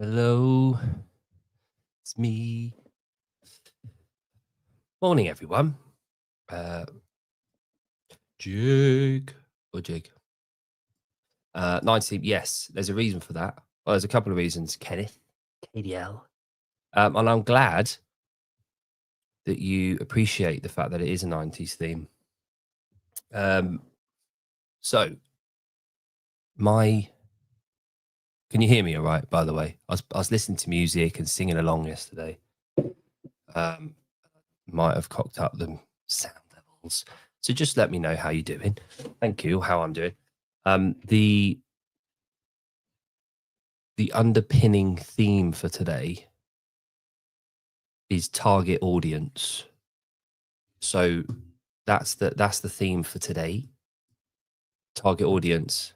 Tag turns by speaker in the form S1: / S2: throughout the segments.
S1: Hello, it's me. Morning, everyone. Jake or Jake. 19. Yes, there's a reason for that. Well, there's a couple of reasons, Kenneth. KDL. And I'm glad that you appreciate the fact that it is a 90s theme. So, can you hear me all right, by the way? I was listening to music and singing along yesterday. Might have cocked up the sound levels. So just let me know how you're doing. Thank you, how I'm doing. The underpinning theme for today is target audience. So that's the theme for today. Target audience.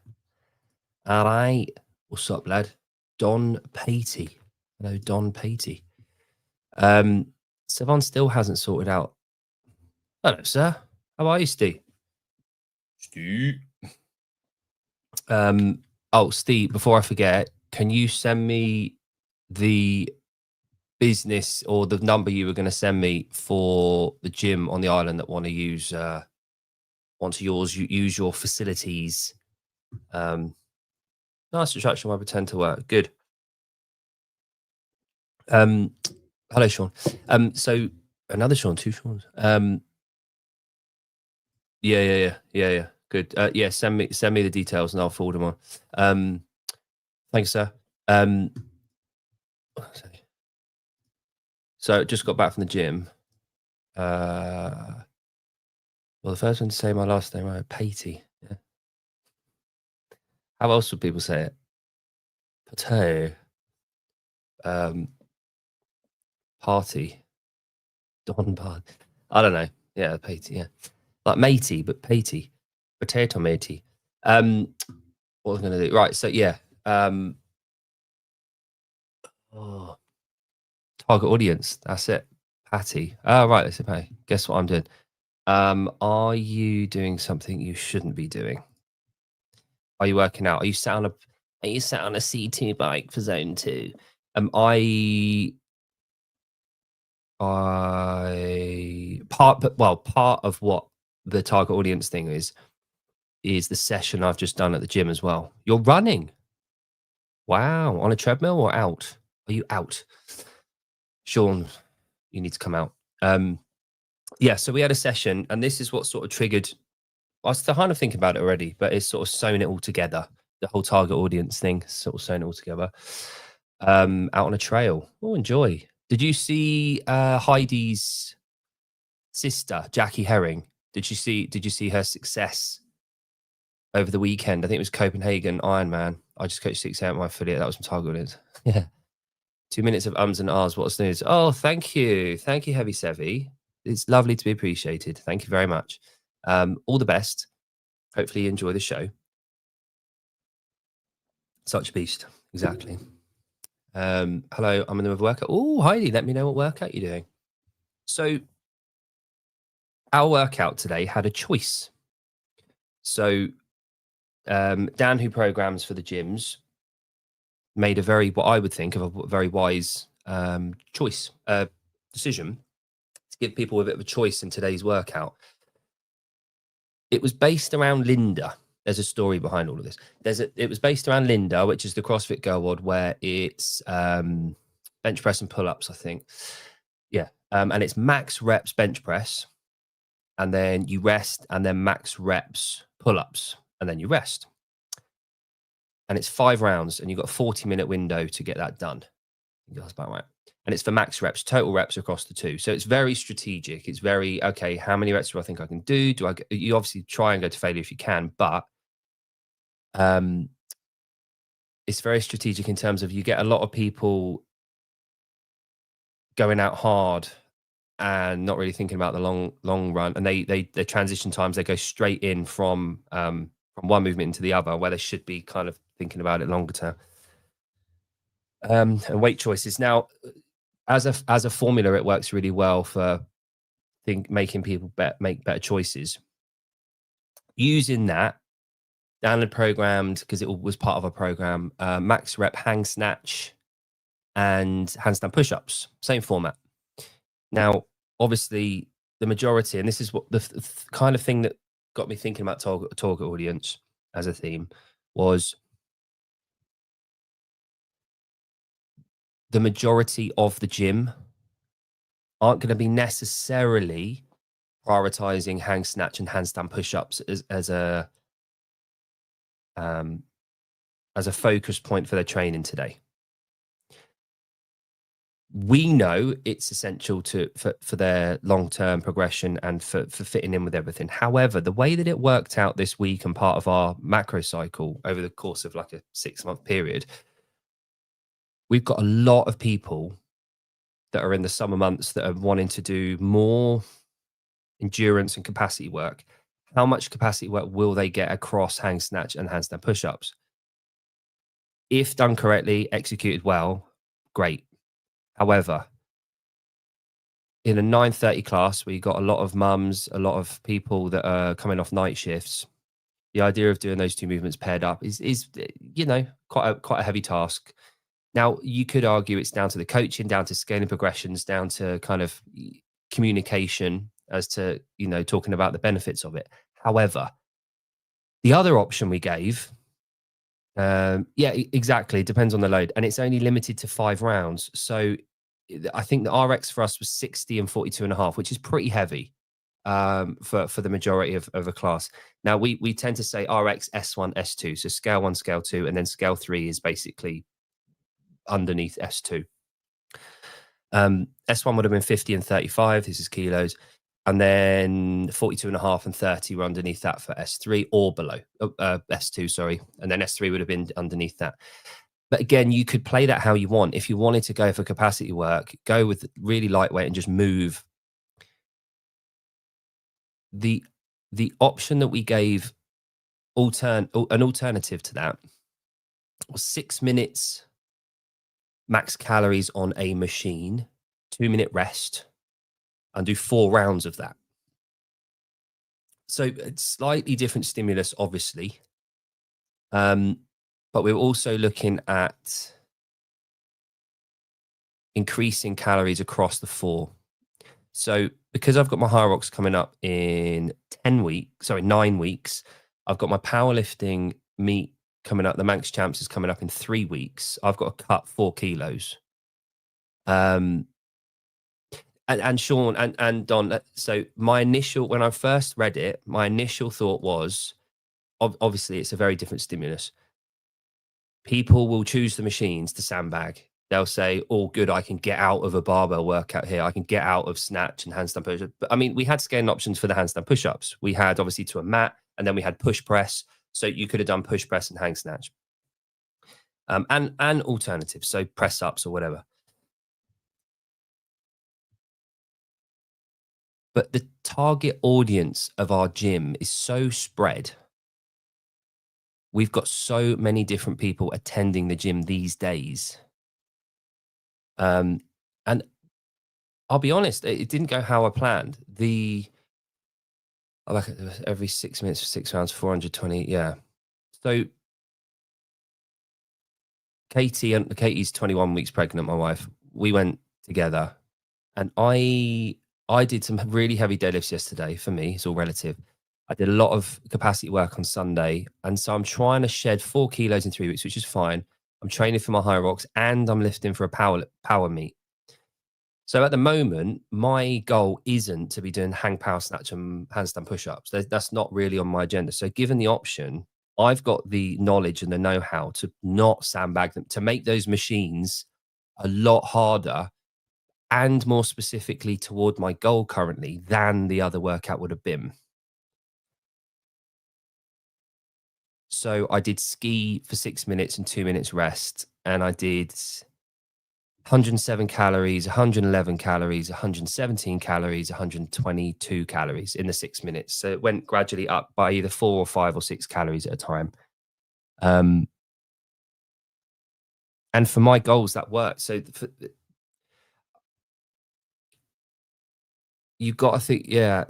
S1: All right. What's up, lad? Don Patey. Hello, Don Patey. Savon still hasn't sorted out. Hello, sir. How are you, Steve? Steve. Oh, Steve, before I forget, can you send me the business or the number you were going to send me for the gym on the island that want to use use your facilities? Nice attraction. I pretend to work. Good. Hello, Sean. So another Sean, two Seans. Yeah. Good. Yeah, send me the details and I'll forward them on. Thanks, sir. So just got back from the gym. Well, the first one to say my last name, right? Patey. Yeah. How else would people say it? Potato. Party. Don Bard. I don't know. Yeah, Patey. Yeah, like matey, but Patey. Potato matey. What was I going to do? Right. So yeah. Target audience. That's it. Patty. Oh, right. That's it. Patty. Guess what I'm doing? Are you doing something you shouldn't be doing? Are you working out? Are you sat on a C2 bike for zone 2? Part of what the target audience thing is the session I've just done at the gym as well. You're running. Wow. On a treadmill or out? Are you out? Sean, you need to come out. Yeah, so we had a session and this is what sort of triggered. I was kind of thinking about it already, but it's sort of sewn it all together. The whole target audience thing, sort of sewn it all together. Out on a trail. Oh, enjoy. Did you see Heidi's sister, Jackie Herring? Did you see her success over the weekend? I think it was Copenhagen Ironman. I just coached 6 my affiliate. That was from target audience. Yeah. 2 minutes of ums and ahs. What's news? Oh, thank you, Heavy Sevi. It's lovely to be appreciated. Thank you very much. All the best. Hopefully you enjoy the show. Such a beast. Exactly. Hello, I'm in the workout. Oh, Heidi, let me know what workout you're doing. So our workout today had a choice. So Dan, who programs for the gyms, made what I would think of a very wise decision to give people a bit of a choice in today's workout. It was based around Linda. There's a story behind all of this. It was based around Linda, which is the CrossFit Girl WOD, where it's bench press and pull-ups, I think. Yeah. And it's max reps bench press, and then you rest, and then max reps pull-ups, and then you rest. And it's 5 rounds, and you've got a 40-minute window to get that done. I think that's about right. And it's for max reps, total reps across the two. So it's very strategic. It's very, okay, how many reps do I think I can do? You obviously try and go to failure if you can, but it's very strategic in terms of you get a lot of people going out hard and not really thinking about the long run. And they transition times, they go straight in from one movement into the other, where they should be kind of thinking about it longer term. And weight choices. Now, as a formula, it works really well for making people make better choices. Using that, Dan had programmed, because it was part of a program, max rep hang snatch and handstand push-ups, same format. Now, obviously, the majority, and this is what the kind of thing that got me thinking about target audience as a theme, was the majority of the gym aren't going to be necessarily prioritizing hang snatch and handstand push-ups as a focus point for their training today. We know it's essential for their long-term progression and for fitting in with everything. However, the way that it worked out this week and part of our macro cycle over the course of like a 6-month period, we've got a lot of people that are in the summer months that are wanting to do more endurance and capacity work. How much capacity work will they get across hang snatch and handstand push-ups? If done correctly, executed well, great. However, in a 9:30 class where you've got a lot of mums, a lot of people that are coming off night shifts, the idea of doing those two movements paired up is you know, quite a heavy task. Now, you could argue it's down to the coaching, down to scaling progressions, down to kind of communication as to, you know, talking about the benefits of it. However, the other option we gave, yeah, exactly. It depends on the load. And it's only limited to 5 rounds. So I think the RX for us was 60 and 42.5, which is pretty heavy for the majority of a class. Now, we tend to say RX, S1, S2. So scale 1, scale 2, and then scale 3 is basically underneath S2. S1 would have been 50 and 35. This is kilos. And then 42.5 and 30 were underneath that for S3 or below, S2, sorry. And then S3 would have been underneath that. But again, you could play that how you want. If you wanted to go for capacity work, go with really lightweight and just move. The option that we gave an alternative to that was 6 minutes max calories on a machine, 2-minute rest, and do 4 rounds of that. So it's slightly different stimulus, obviously. But we're also looking at increasing calories across the 4. So because I've got my Hyrox coming up in 9 weeks, I've got my powerlifting meet coming up. The Manx Champs is coming up in 3 weeks. I've got to cut 4 kilos. And Sean and Don, so when I first read it, my initial thought was, obviously it's a very different stimulus. People will choose the machines to sandbag. They'll say, oh, good, I can get out of a barbell workout here. I can get out of snatch and handstand push-ups. But I mean, we had scaling options for the handstand push-ups. We had obviously to a mat, and then we had push press. So you could have done push press and hang snatch. And alternatives, so press ups or whatever. But the target audience of our gym is so spread. We've got so many different people attending the gym these days. And I'll be honest, it didn't go how I planned. Like every 6 minutes for 6 rounds, 420. Yeah. So Katie's 21 weeks pregnant, my wife. We went together, and I did some really heavy deadlifts yesterday. For me, it's all relative. I did a lot of capacity work on Sunday, and so I'm trying to shed 4 kilos in 3 weeks, which is fine. I'm training for my Hyrox, and I'm lifting for a power meet. So at the moment, my goal isn't to be doing hang power snatch and handstand push-ups. That's not really on my agenda. So given the option, I've got the knowledge and the know-how to not sandbag them, to make those machines a lot harder and more specifically toward my goal currently than the other workout would have been. So I did ski for 6 minutes and 2 minutes rest, and I did 107 calories, 111 calories, 117 calories, 122 calories in the 6 minutes. So it went gradually up by either 4 or 5 or 6 calories at a time. And for my goals, that worked. So you've got to think, yeah,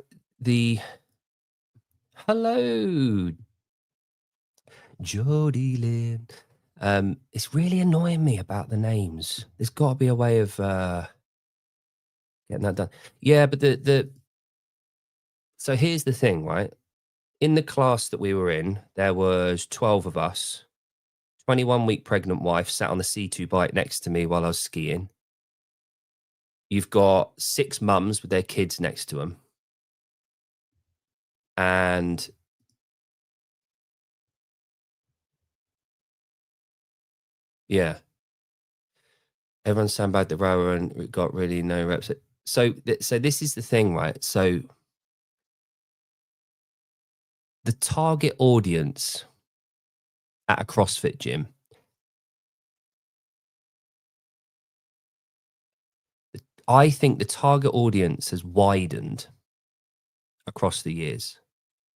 S1: hello, Jody Lynn. It's really annoying me about the names. There's got to be a way of getting that done. Yeah, but the so here's the thing, right? In the class that we were in, there was 12 of us. 21-week pregnant wife sat on the C2 bike next to me while I was skiing. You've got 6 mums with their kids next to them. And yeah, everyone sandbagged the rower and we got really no reps. So this is the thing, right? So the target audience at a CrossFit gym, I think the target audience has widened across the years.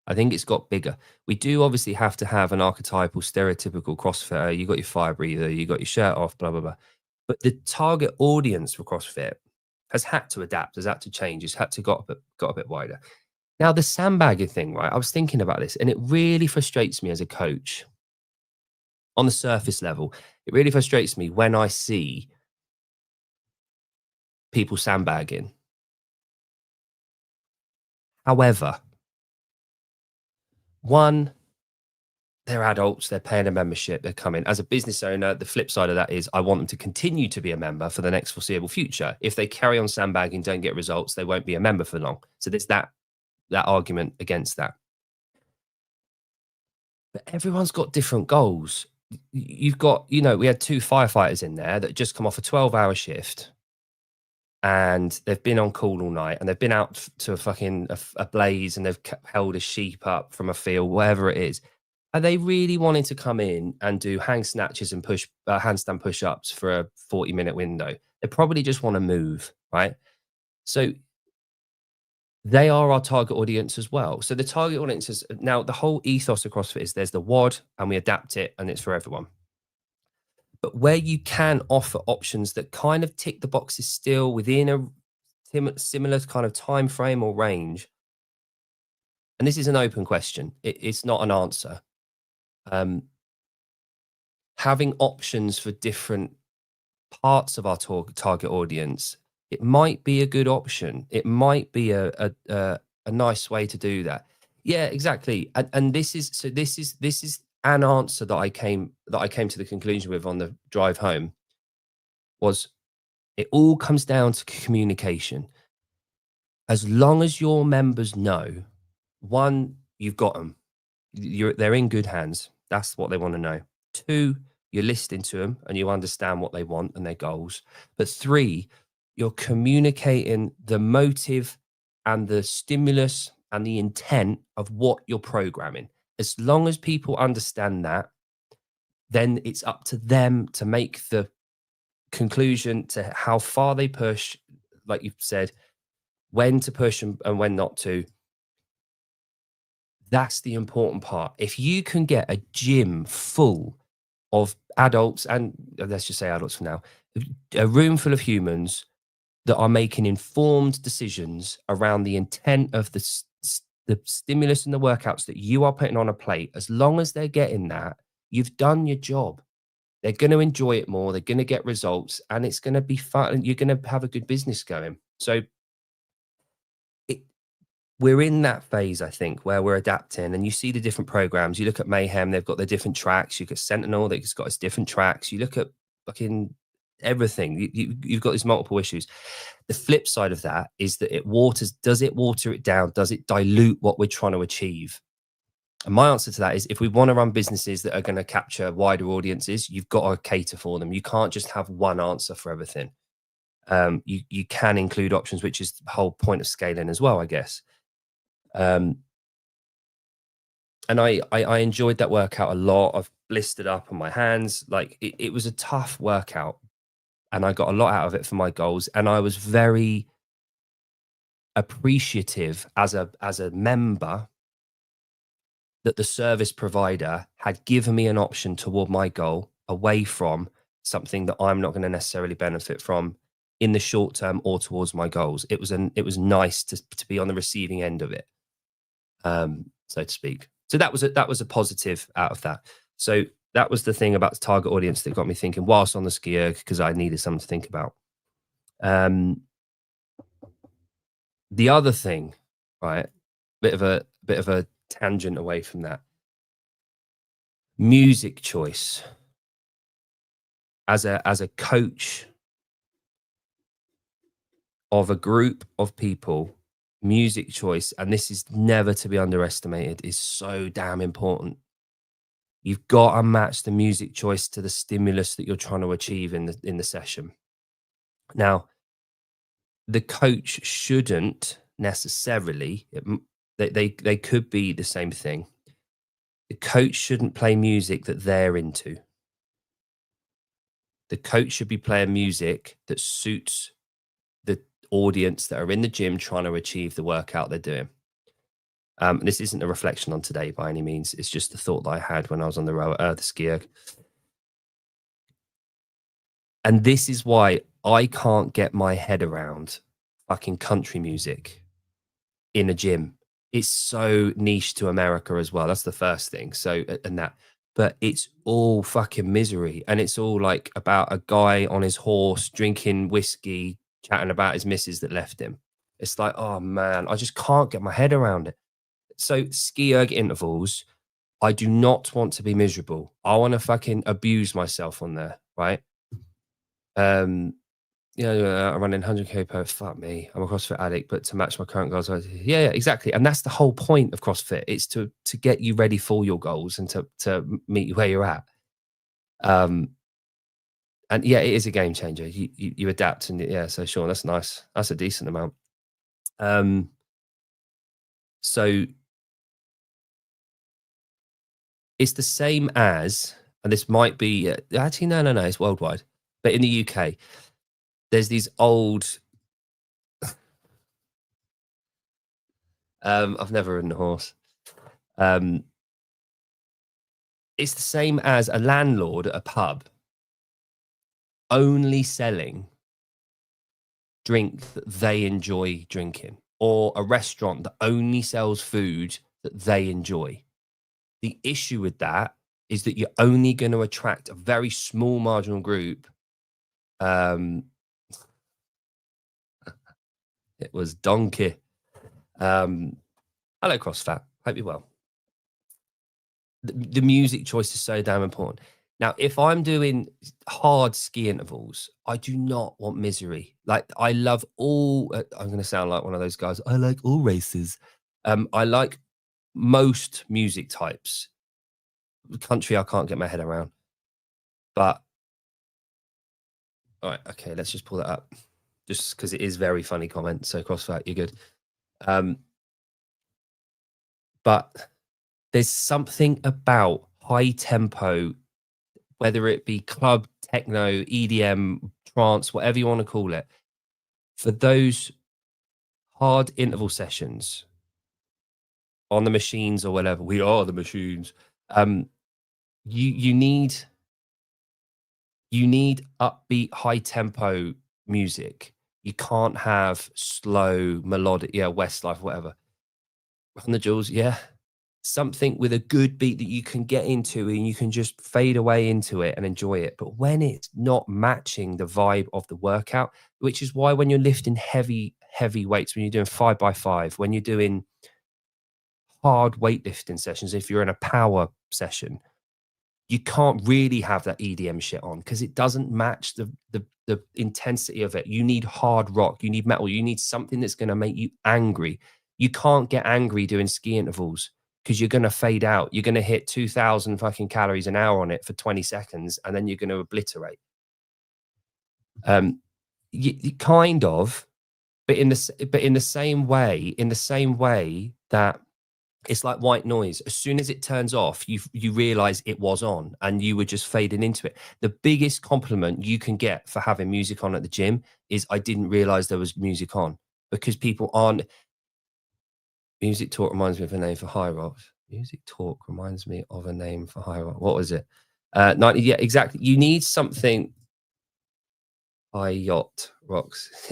S1: I think it's got bigger. We do obviously have to have an archetypal, stereotypical CrossFitter. You got your fire breather, you got your shirt off, blah, blah, blah. But the target audience for CrossFit has had to adapt, has had to change, has had to got a bit wider. Now, the sandbagging thing, right? I was thinking about this, and it really frustrates me as a coach on the surface level. It really frustrates me when I see people sandbagging. However, one, they're adults, they're paying a membership, they're coming. As a business owner, the flip side of that is I want them to continue to be a member for the next foreseeable future. If they carry on sandbagging, don't get results, they won't be a member for long. So there's that argument against that. But everyone's got different goals. You've got, we had 2 firefighters in there that just come off a 12-hour shift and they've been on call all night and they've been out to a blaze and they've held a sheep up from a field, whatever it is. Are they really wanting to come in and do hang snatches and handstand push-ups for a 40-minute window? They probably just want to move, right? So they are our target audience as well. So the target audience is now the whole ethos of CrossFit is there's the WOD and we adapt it and it's for everyone. But where you can offer options that kind of tick the boxes still within a similar kind of time frame or range, and this is an open question, it's not an answer. Having options for different parts of our target audience, it might be a good option. It might be a nice way to do that. Yeah, exactly. And this is an answer that I came to the conclusion with on the drive home was it all comes down to communication. As long as your members know, one, you've got them. They're in good hands. That's what they want to know. Two, you're listening to them and you understand what they want and their goals. But three, you're communicating the motive and the stimulus and the intent of what you're programming. As long as people understand that, then it's up to them to make the conclusion to how far they push, like you've said, when to push and when not to. That's the important part. If you can get a gym full of adults, and let's just say adults for now, a room full of humans that are making informed decisions around the intent of the stimulus and the workouts that you are putting on a plate, as long as they're getting that, you've done your job. They're going to enjoy it more. They're going to get results and it's going to be fun. And you're going to have a good business going. So we're in that phase, I think, where we're adapting and you see the different programs. You look at Mayhem, they've got their different tracks. You look at Sentinel, they've got its different tracks. You look at fucking everything. You've got these multiple issues. The flip side of that is that does it water it down? Does it dilute what we're trying to achieve? And my answer to that is if we want to run businesses that are going to capture wider audiences, you've got to cater for them. You can't just have one answer for everything. You can include options, which is the whole point of scaling as well, I guess. And I enjoyed that workout a lot. I've blistered up on my hands. Like it was a tough workout and I got a lot out of it for my goals. And I was very appreciative as a member that the service provider had given me an option toward my goal away from something that I'm not going to necessarily benefit from in the short term or towards my goals. It was nice to be on the receiving end of it, so to speak. So that was a positive out of that. So that was the thing about the target audience that got me thinking whilst on the ski erg, because I needed something to think about. The other thing, right? Bit of a tangent away from that. Music choice. As a coach of a group of people, music choice, and this is never to be underestimated, is so damn important. You've got to match the music choice to the stimulus that you're trying to achieve in the session. Now, the coach shouldn't necessarily, they could be the same thing. The coach shouldn't play music that they're into. The coach should be playing music that suits the audience that are in the gym trying to achieve the workout they're doing. And this isn't a reflection on today by any means. It's just the thought that I had when I was on the ski erg. And this is why I can't get my head around fucking country music in a gym. It's so niche to America as well. That's the first thing. So, and that, but it's all fucking misery. And it's all like about a guy on his horse drinking whiskey, chatting about his missus that left him. It's like, oh man, I just can't get my head around it. So, ski erg intervals, I do not want to be miserable. I want to fucking abuse myself on there, right? Yeah, I'm running 100K per. Fuck me, I'm a CrossFit addict, but to match my current goals, yeah, exactly. And that's the whole point of CrossFit. It's to get you ready for your goals and to meet you where you're at. And yeah, it is a game changer. You adapt, and yeah, so sure, that's nice. That's a decent amount. So it's the same as, and this might be actually no, it's worldwide, but in the UK, there's these old. I've never ridden a horse. It's the same as a landlord at a pub only selling drink that they enjoy drinking, or a restaurant that only sells food that they enjoy. The issue with that is that you're only going to attract a very small marginal group. It was Donkey. Hello, CrossFat. Hope you're well. The music choice is so damn important. Now, if I'm doing hard ski intervals, I do not want misery. Like, I love all. I'm going to sound like one of those guys. I like all races. I like most music types. Country, I can't get my head around. But all right, okay, let's just pull that up, just because it is very funny comment. So CrossFit, you're good. But there's something about high tempo, whether it be club, techno, EDM, trance, whatever you want to call it, for those hard interval sessions on the machines or whatever. We are the machines. You need upbeat, high tempo music. You can't have slow melodic, yeah, Westlife, whatever. Run the jewels, yeah. Something with a good beat that you can get into and you can just fade away into it and enjoy it. But when it's not matching the vibe of the workout, which is why when you're lifting heavy weights, when you're doing 5x5, when you're doing hard weightlifting sessions, if you're in a power session, you can't really have that EDM shit on because it doesn't match the intensity of it. You need hard rock, you need metal, you need something that's going to make you angry. You can't get angry doing ski intervals because you're going to fade out. You're going to hit 2,000 fucking calories an hour on it for 20 seconds, and then you're going to obliterate. You kind of, but in the same way that it's like white noise. As soon as it turns off, you realize it was on and you were just fading into it. The biggest compliment you can get for having music on at the gym is I didn't realize there was music on, because people aren't. Music talk reminds me of a name for high rocks. Music talk reminds me of a name for high rock. What was it? 90. Yeah, exactly. You need something. High yacht rocks.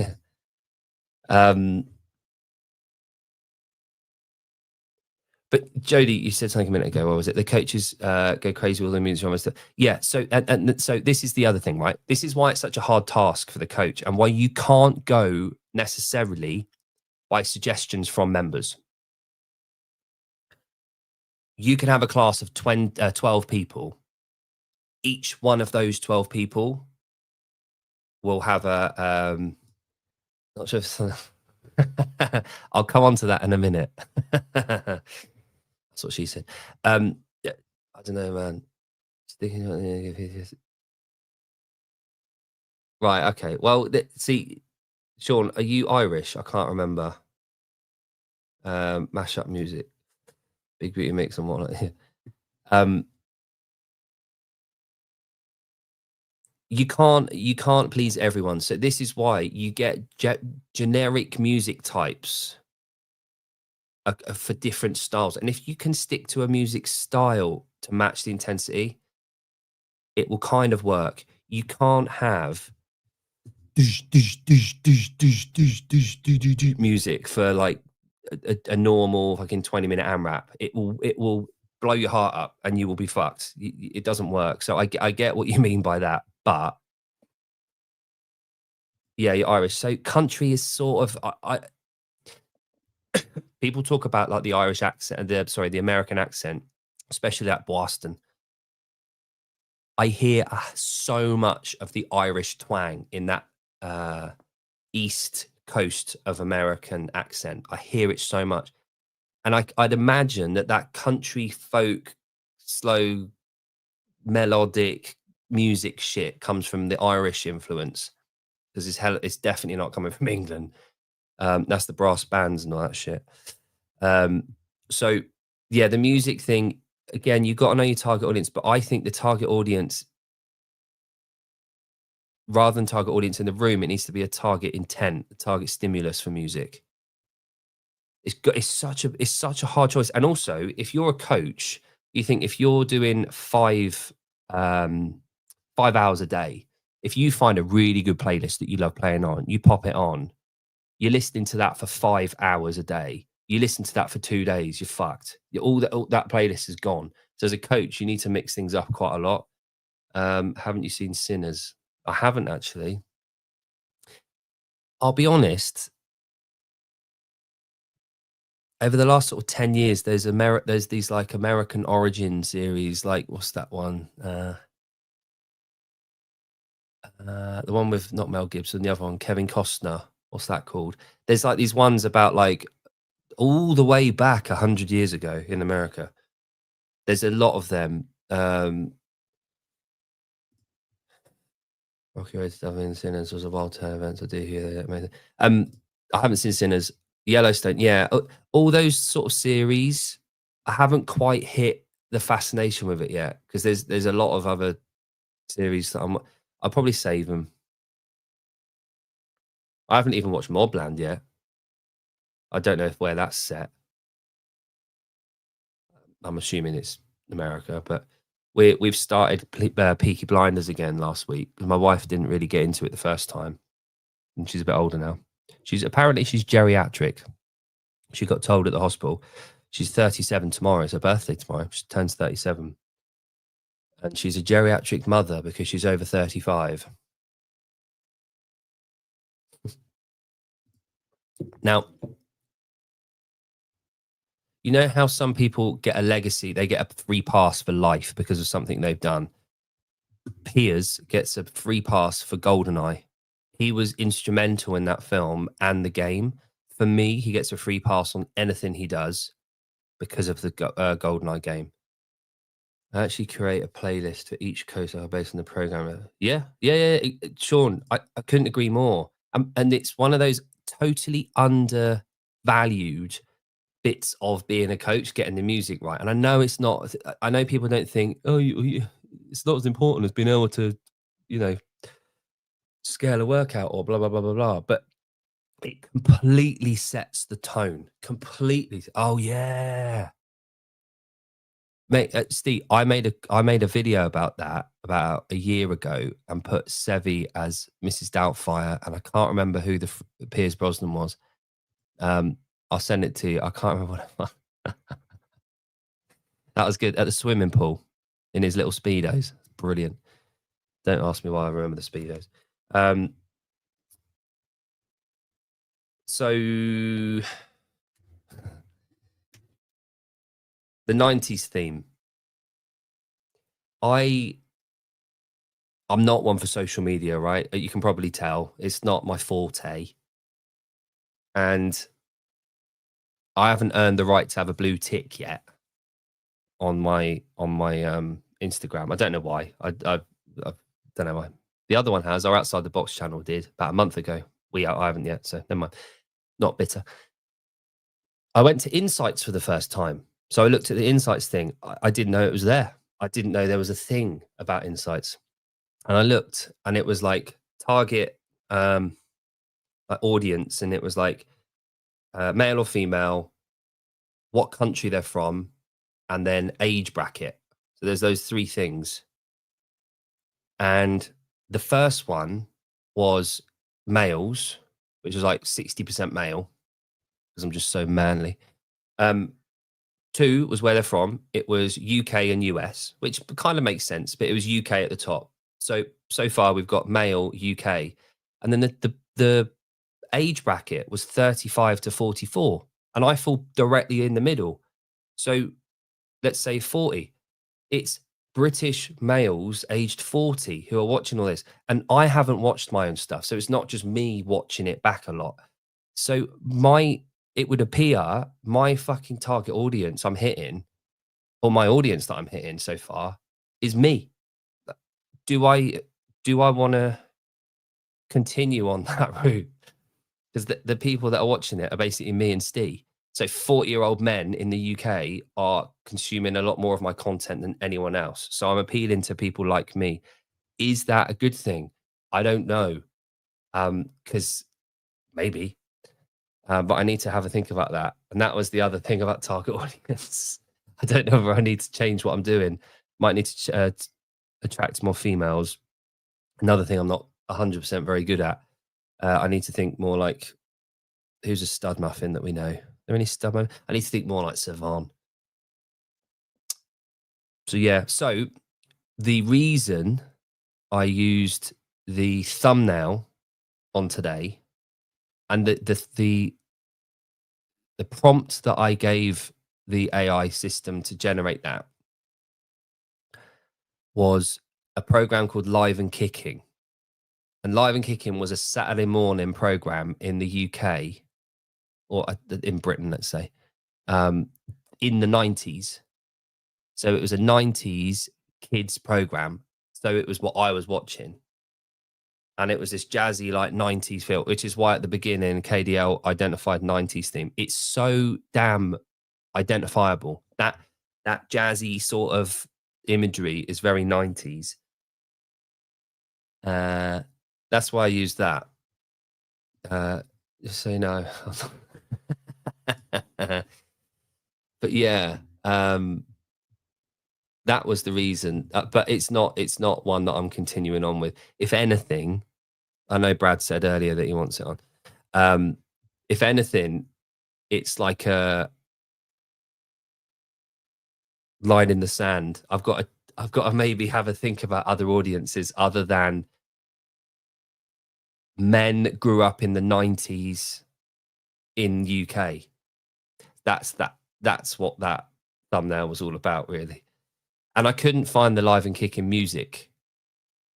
S1: But Jody, you said something a minute ago. What was it? The coaches go crazy with all the music and stuff. Yeah. So and so this is the other thing, right? This is why it's such a hard task for the coach, and why you can't go necessarily by suggestions from members. You can have a class of 12 people. Each one of those 12 people will have a not sure if I'll come on to that in a minute. That's what she said. Yeah, I don't know, man. Right, okay. Well, see, Sean, are you Irish? I can't remember. Mashup music, Big Beauty Mix and whatnot. um, you can't please everyone. So this is why you get generic music types for different styles. And if you can stick to a music style to match the intensity, it will kind of work. You can't have music for like a normal fucking 20-minute AMRAP. It will blow your heart up and you will be fucked. It doesn't work. So I get what you mean by that, but yeah, you're Irish. So country is sort of I people talk about like the Irish accent, the American accent, especially that Boston. I hear so much of the Irish twang in that East Coast of American accent. I hear it so much, and I'd imagine that country folk, slow, melodic music shit comes from the Irish influence because it's definitely not coming from England. That's the brass bands and all that shit. So yeah, the music thing again, you got to know your target audience, but I think the target audience, rather than target audience in the room, it needs to be a target intent, a target stimulus for music. It's such a hard choice. And also, if you're a coach, you think if you're doing 5 hours a day, if you find a really good playlist that you love playing on, you pop it on, you're listening to that for 5 hours a day. You listen to that for 2 days, you're fucked. All that playlist is gone. So as a coach, you need to mix things up quite a lot. Haven't you seen Sinners? I haven't actually. I'll be honest. Over the last sort of 10 years, there's these like American origin series, like what's that one? The one with not Mel Gibson, the other one, Kevin Costner. What's that called? There's like these ones about like all the way back 100 years ago in America. There's a lot of them. Rocky Road to Dublin, Sinners was a wild turn event. I do hear that. Amazing. I haven't seen Sinners. Yellowstone, yeah. All those sort of series, I haven't quite hit the fascination with it yet because there's a lot of other series that I'll probably save them. I haven't even watched Mobland yet. I don't know where that's set. I'm assuming it's America, but we've started Peaky Blinders again last week. My wife didn't really get into it the first time, and she's a bit older now. She's geriatric. She got told at the hospital she's 37 tomorrow. It's her birthday tomorrow. She turns 37, and she's a geriatric mother because she's over 35. Now, you know how some people get a legacy, they get a free pass for life because of something they've done. Piers gets a free pass for GoldenEye. He was instrumental in that film and the game. For me, he gets a free pass on anything he does because of the GoldenEye game. I actually create a playlist for each coast based on the program. Yeah. Sean, I couldn't agree more. And it's one of those totally undervalued bits of being a coach, getting the music right. And I know it's not. I know people don't think, oh, it's not as important as being able to, you know, scale a workout or blah blah blah blah blah. But it completely sets the tone. Completely. Oh yeah. Mate, Steve, I made a video about that about a year ago and put Sevi as Mrs. Doubtfire, and I can't remember who the Piers Brosnan was. I'll send it to you. I can't remember what it was. That was good. At the swimming pool in his little Speedos. Brilliant. Don't ask me why I remember the Speedos. So the 90s theme. I'm not one for social media, right? You can probably tell. It's not my forte. And I haven't earned the right to have a blue tick yet on my Instagram. I don't know why. I don't know why. The other one has. Our Outside the Box channel did about a month ago. I haven't yet, so never mind. Not bitter. I went to Insights for the first time. So I looked at the Insights thing. I didn't know it was there. I didn't know there was a thing about Insights. And I looked and it was like target audience, and it was like male or female, what country they're from, and then age bracket. So there's those three things. And the first one was males, which was like 60% male, because I'm just so manly. Two was where they're from. It was UK and US, which kind of makes sense, but it was UK at the top. So far we've got male UK, and then the age bracket was 35 to 44, and I fall directly in the middle. So let's say 40. It's British males aged 40 who are watching all this, and I haven't watched my own stuff, so it's not just me watching it back a lot. So it would appear my fucking target audience I'm hitting, or my audience that I'm hitting so far, is me. Do I want to continue on that route? Because the people that are watching it are basically me and Steve. So 40-year-old men in the UK are consuming a lot more of my content than anyone else. So I'm appealing to people like me. Is that a good thing? I don't know. Because maybe. But I need to have a think about that. And that was the other thing about target audience. I don't know if I need to change what I'm doing. Might need to attract more females. Another thing I'm not 100% very good at. I need to think more like, who's a stud muffin that we know? Are there any stud muffin? I need to think more like Savan. So yeah, so the reason I used the thumbnail on today, and the prompt that I gave the AI system to generate that, was a program called Live and Kicking. And Live and Kicking was a Saturday morning program in the UK, or in Britain, let's say, in the 90s. So it was a 90s kids program. So it was what I was watching. And it was this jazzy, like 90s feel, which is why at the beginning, KDL identified 90s theme. It's so damn identifiable. That jazzy sort of imagery is very 90s. That's why I used that. Just so you know. But yeah, that was the reason. But it's not one that I'm continuing on with. If anything, I know Brad said earlier that he wants it on. If anything, it's like a line in the sand. I've got to maybe have a think about other audiences other than men grew up in the 90s in UK. That's what that thumbnail was all about, really. And I couldn't find the Live and Kicking music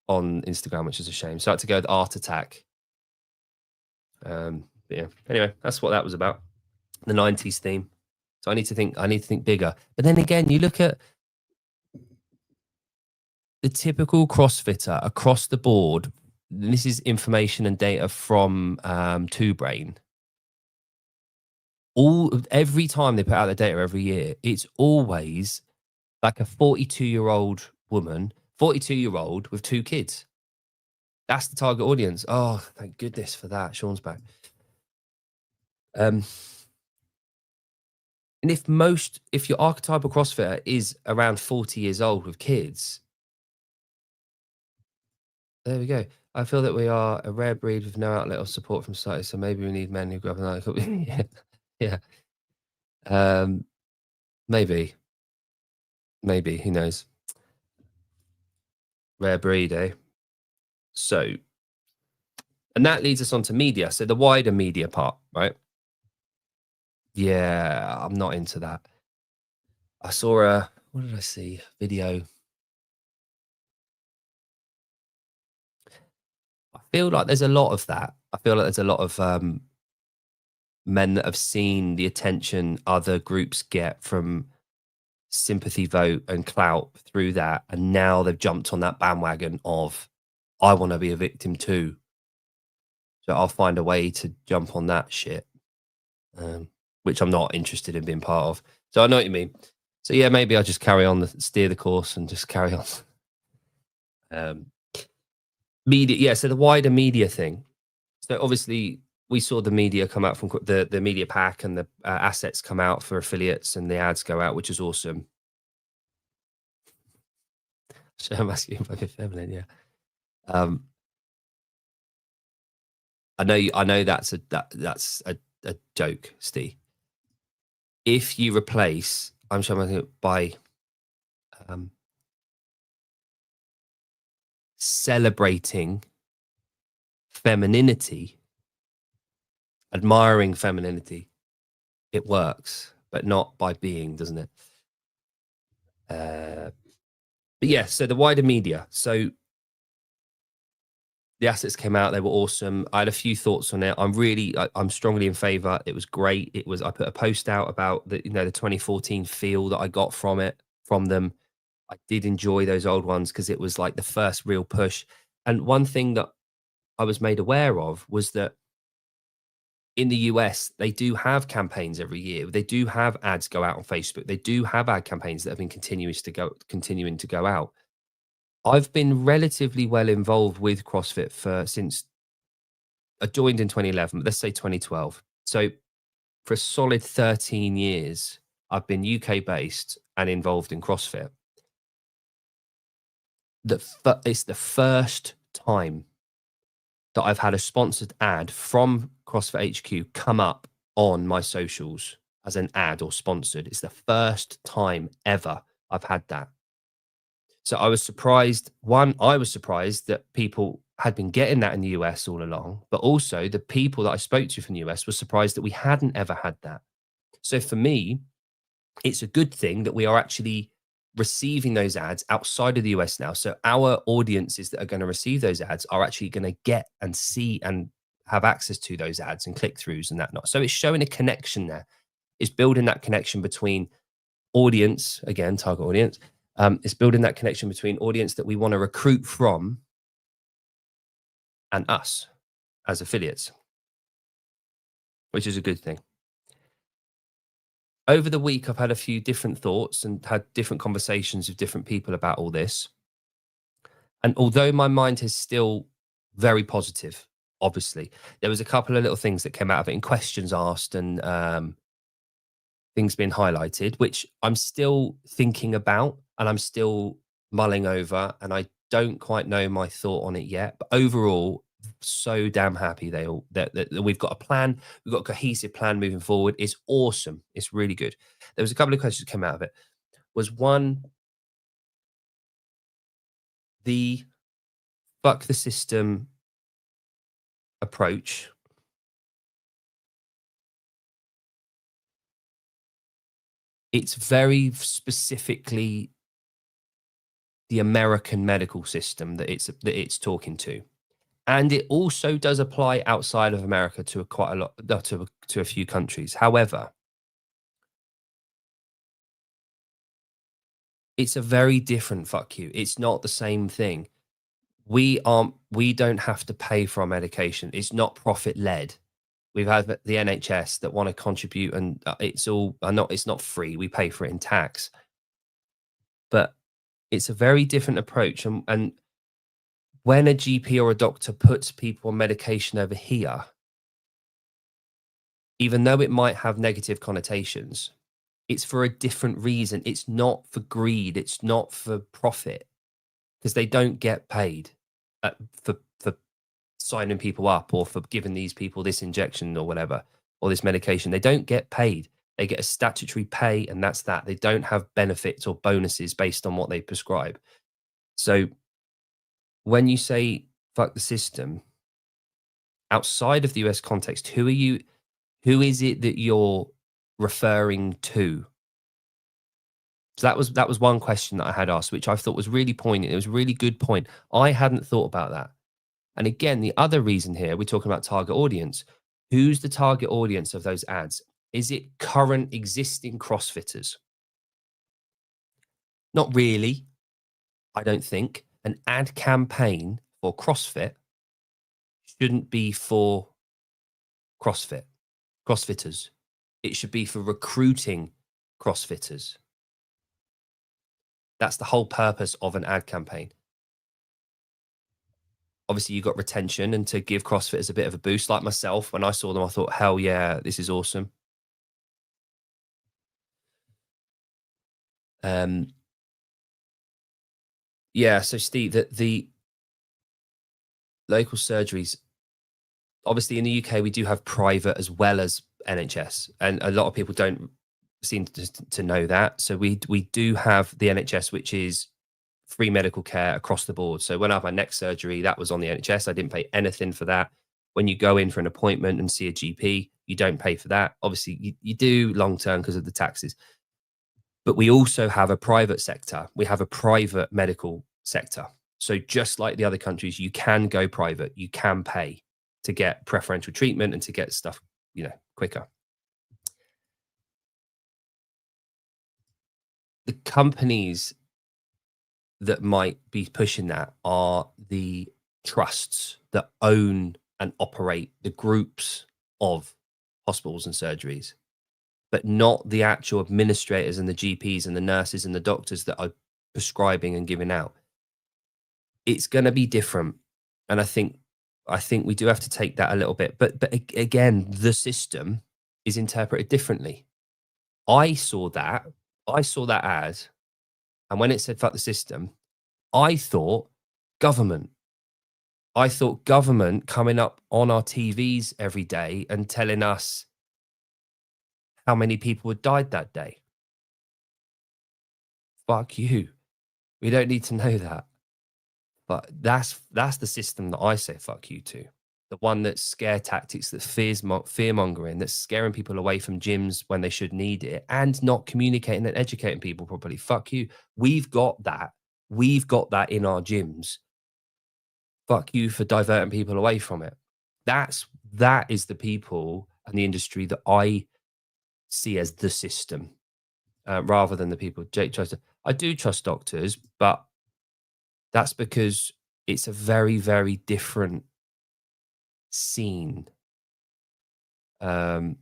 S1: on Instagram, which is a shame. So I had to go with Art Attack. Yeah. Anyway, that's what that was about. The 90s theme. So I need to think bigger. But then again, you look at the typical CrossFitter across the board. This is information and data from Two Brain. Every time they put out the data every year, it's always like a 42-year-old woman, 42-year-old with 2 kids. That's the target audience. Oh, thank goodness for that. Sean's back. And if your archetypal CrossFitter is around 40 years old with kids, there we go. I feel that we are a rare breed with no outlet or support from society, so maybe we need men who grew up in that. Yeah. Maybe. Maybe, who knows? Rare breed, eh? So, and that leads us on to media. So the wider media part, right? Yeah, I'm not into that. I saw what did I see? Video. I feel like there's a lot of that. I feel like there's a lot of men that have seen the attention other groups get from sympathy vote and clout through that, and now they've jumped on that bandwagon of I want to be a victim too. So I'll find a way to jump on that shit, which I'm not interested in being part of. So I know what you mean. So yeah, maybe I'll just carry on, steer the course, and just carry on. Media, yeah. So the wider media thing. So obviously, we saw the media come out from the media pack, and the assets come out for affiliates, and the ads go out, which is awesome. So I'm asking fucking feminine, yeah. I know that's a joke, Steve. If you replace, I'm sure by celebrating femininity, admiring femininity, it works, but not by being, doesn't it? But yeah, so the wider media. So the assets came out; they were awesome. I had a few thoughts on it. I'm strongly in favor. It was great. I put a post out about the 2014 feel that I got from them. I did enjoy those old ones because it was like the first real push. And one thing that I was made aware of was that in the US, they do have campaigns every year. They do have ads go out on Facebook. They do have ad campaigns that have been continuing to go out. I've been relatively well involved with CrossFit since I joined in 2011, but let's say 2012. So for a solid 13 years, I've been UK based and involved in CrossFit. It's the first time that I've had a sponsored ad from CrossFit HQ come up on my socials as an ad or sponsored. It's the first time ever I've had that. So I was surprised. One, I was surprised that people had been getting that in the US all along, but also the people that I spoke to from the US were surprised that we hadn't ever had that. So for me, it's a good thing that we are actually receiving those ads outside of the US now. So our audiences that are going to receive those ads are actually going to get and see and have access to those ads and click throughs and that not. So it's showing a connection there. It's building that connection between audience, again, target audience. It's building that connection between audience that we want to recruit from and us as affiliates, which is a good thing. Over the week, I've had a few different thoughts and had different conversations with different people about all this. And although my mind is still very positive, obviously, there was a couple of little things that came out of it and questions asked and things being highlighted, which I'm still thinking about and I'm still mulling over. And I don't quite know my thought on it yet. But overall, so damn happy that we've got a plan. We've got a cohesive plan moving forward. It's awesome. It's really good. There was a couple of questions that came out of it. Was one, the fuck the system approach. It's very specifically the American medical system that it's talking to. And it also does apply outside of America to quite a lot, to a few countries. However, it's a very different fuck you. It's not the same thing. We don't have to pay for our medication. It's not profit led. We've had the NHS that want to contribute, and it's not free. We pay for it in tax, but it's a very different approach. And when a GP or a doctor puts people on medication over here, even though it might have negative connotations, it's for a different reason. It's not for greed. It's not for profit, because they don't get paid for signing people up or for giving these people this injection or whatever, or this medication. They don't get paid. They get a statutory pay, and that's that. They don't have benefits or bonuses based on what they prescribe. So when you say fuck the system, outside of the US context, who is it that you're referring to? So that was one question that I had asked, which I thought was really poignant. It was a really good point. I hadn't thought about that. And again, the other reason here, we're talking about target audience. Who's the target audience of those ads? Is it current existing CrossFitters? Not really, I don't think. An ad campaign for CrossFit shouldn't be for CrossFitters. It should be for recruiting CrossFitters. That's the whole purpose of an ad campaign. Obviously, you've got retention, and to give CrossFitters a bit of a boost. Like myself, when I saw them, I thought, hell yeah, this is awesome. Yeah, so Steve, the local surgeries, obviously in the UK, we do have private as well as NHS, and a lot of people don't seem to know that. So we do have the NHS, which is free medical care across the board. So when I had my neck surgery, that was on the NHS. I didn't pay anything for that. When you go in for an appointment and see a GP, you don't pay for that. Obviously, you do long term because of the taxes. But we also have a private sector. We have a private medical sector. So just like the other countries, you can go private. You can pay to get preferential treatment and to get stuff, quicker. The companies that might be pushing that are the trusts that own and operate the groups of hospitals and surgeries, but not the actual administrators and the GPs and the nurses and the doctors that are prescribing and giving out. It's going to be different. And I think we do have to take that a little bit. But again, the system is interpreted differently. I saw that ad, and when it said fuck the system, I thought government. I thought government coming up on our TVs every day and telling us how many people had died that day. Fuck you. We don't need to know that. But that's the system that I say fuck you to. The one that's scare tactics, that's fear mongering, that's scaring people away from gyms when they should need it, and not communicating and educating people properly. Fuck you. We've got that. We've got that in our gyms. Fuck you for diverting people away from it. That is the people and the industry that I see as the system, rather than the people Jake tries to. I do trust doctors, but that's because it's a very, very different scene. And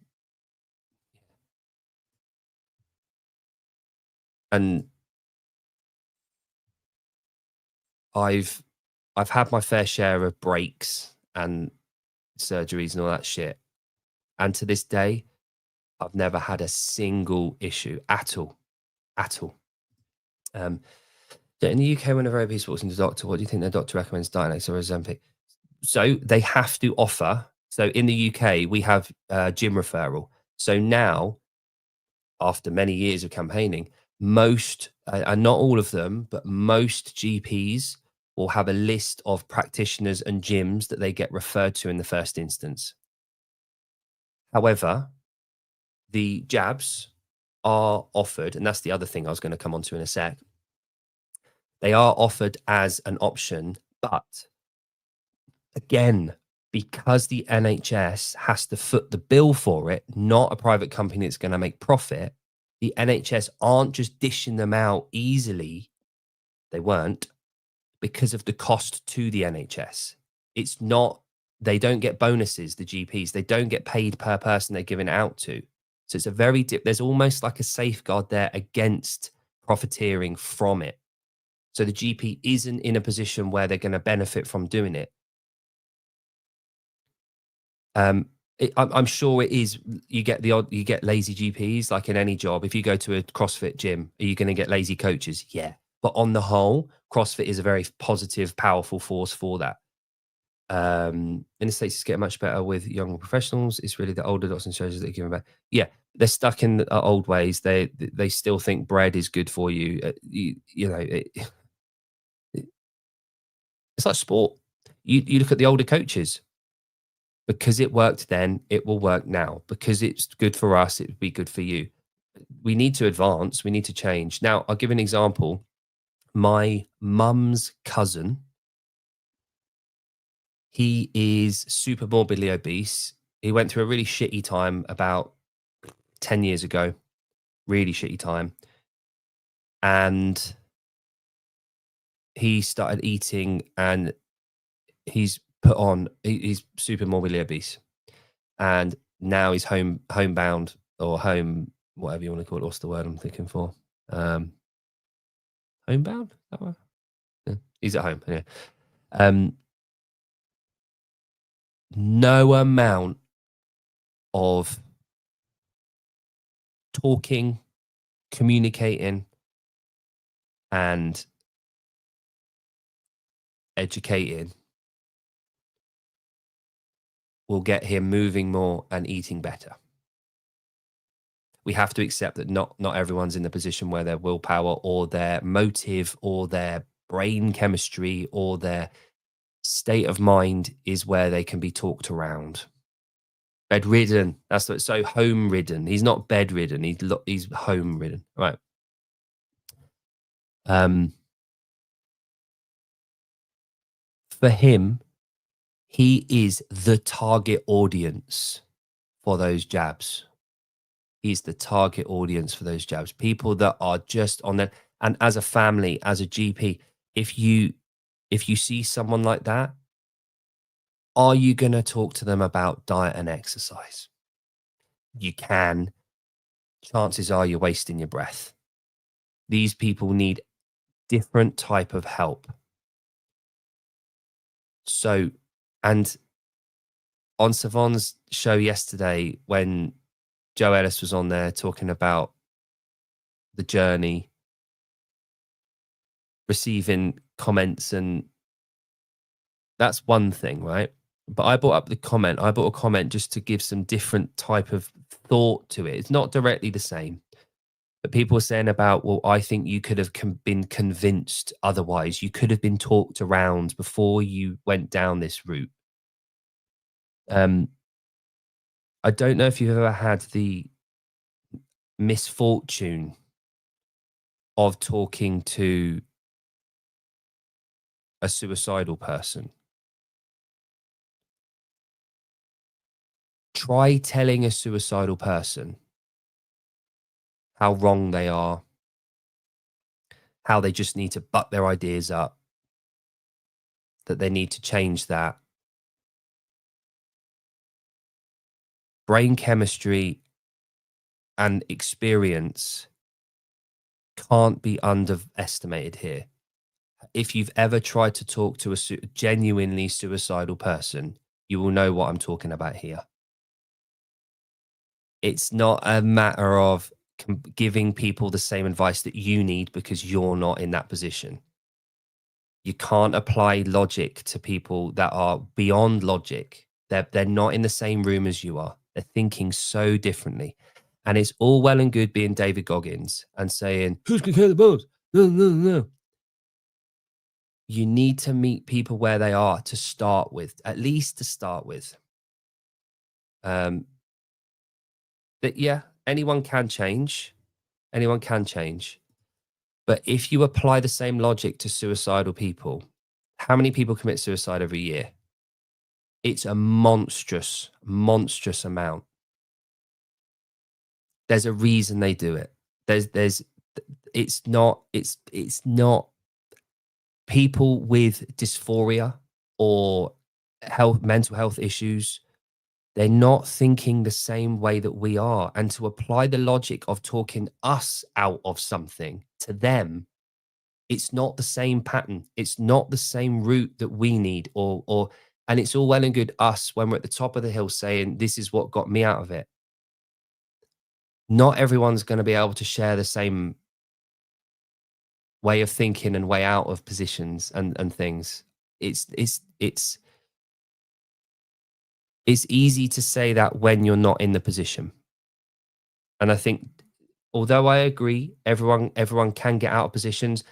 S1: I've had my fair share of breaks and surgeries and all that shit. And to this day, I've never had a single issue at all. In the UK, whenever a people walks into the doctor, what do you think the doctor recommends, Dianetics or Ozempic? So they have to offer. So in the UK, we have gym referral. So now, after many years of campaigning, most, and not all of them, but most GPs will have a list of practitioners and gyms that they get referred to in the first instance. However, the jabs are offered, and that's the other thing I was going to come on to in a sec. They are offered as an option, but again, because the NHS has to foot the bill for it, not a private company that's going to make profit, the NHS aren't just dishing them out easily. They weren't, because of the cost to the NHS. It's not, they don't get bonuses, the GPs. They don't get paid per person they're giving it out to. So it's a very, there's almost like a safeguard there against profiteering from it. So the GP isn't in a position where they're going to benefit from doing it. I'm sure it is. You get lazy GPs, like in any job. If you go to a CrossFit gym, are you going to get lazy coaches? Yeah. But on the whole, CrossFit is a very positive, powerful force for that. In the States, it's getting much better with younger professionals. It's really the older doctors and surgeons that are giving back. Yeah. they're stuck in the old ways. They still think bread is good for you. You know, it's like sport. You look at the older coaches. Because it worked then, it will work now. Because it's good for us, it would be good for you. We need to advance. We need to change. Now, I'll give an example. My mum's cousin, he is super morbidly obese. He went through a really shitty time about 10 years ago. Really shitty time. And he started eating and he's he's super morbidly obese. And now he's homebound or home, whatever you want to call it. What's the word I'm thinking for? Homebound? That one? Yeah. He's at home. Yeah. No amount of talking, communicating, and educating will get him moving more and eating better. We have to accept that not everyone's in the position where their willpower or their motive or their brain chemistry or their state of mind is where they can be talked around. Bedridden. That's what. So home ridden. He's not bedridden. He's home ridden. Right. For him, he is the target audience for those jabs. He's the target audience for those jabs. People that are just on there. And as a family, as a GP, if you see someone like that, are you going to talk to them about diet and exercise? You can. Chances are you're wasting your breath. These people need different type of help. So, and on Savon's show yesterday, when Joe Ellis was on there talking about the journey, receiving comments, and that's one thing, right? But I brought up I brought a comment just to give some different type of thought to it. It's not directly the same. But people were saying about, well, I think you could have been convinced otherwise. You could have been talked around before you went down this route. I don't know if you've ever had the misfortune of talking to a suicidal person. Try telling a suicidal person how wrong they are, how they just need to buck their ideas up, that they need to change that. Brain chemistry and experience can't be underestimated here. If you've ever tried to talk to a genuinely suicidal person, you will know what I'm talking about here. It's not a matter of giving people the same advice that you need because you're not in that position. You can't apply logic to people that are beyond logic. They're not in the same room as you are. They're thinking so differently. And it's all well and good being David Goggins and saying, who's going to carry the balls? No, no, no. You need to meet people where they are to start with, at least to start with. But yeah, anyone can change. Anyone can change. But if you apply the same logic to suicidal people, how many people commit suicide every year? It's a monstrous, monstrous amount. There's a reason they do it. It's not people with dysphoria or mental health issues. They're not thinking the same way that we are. And to apply the logic of talking us out of something to them, it's not the same pattern. It's not the same route that we need and it's all well and good us when we're at the top of the hill saying, this is what got me out of it. Not everyone's going to be able to share the same way of thinking and way out of positions and things. It's easy to say that when you're not in the position. And I think, although I agree, everyone can get out of positions,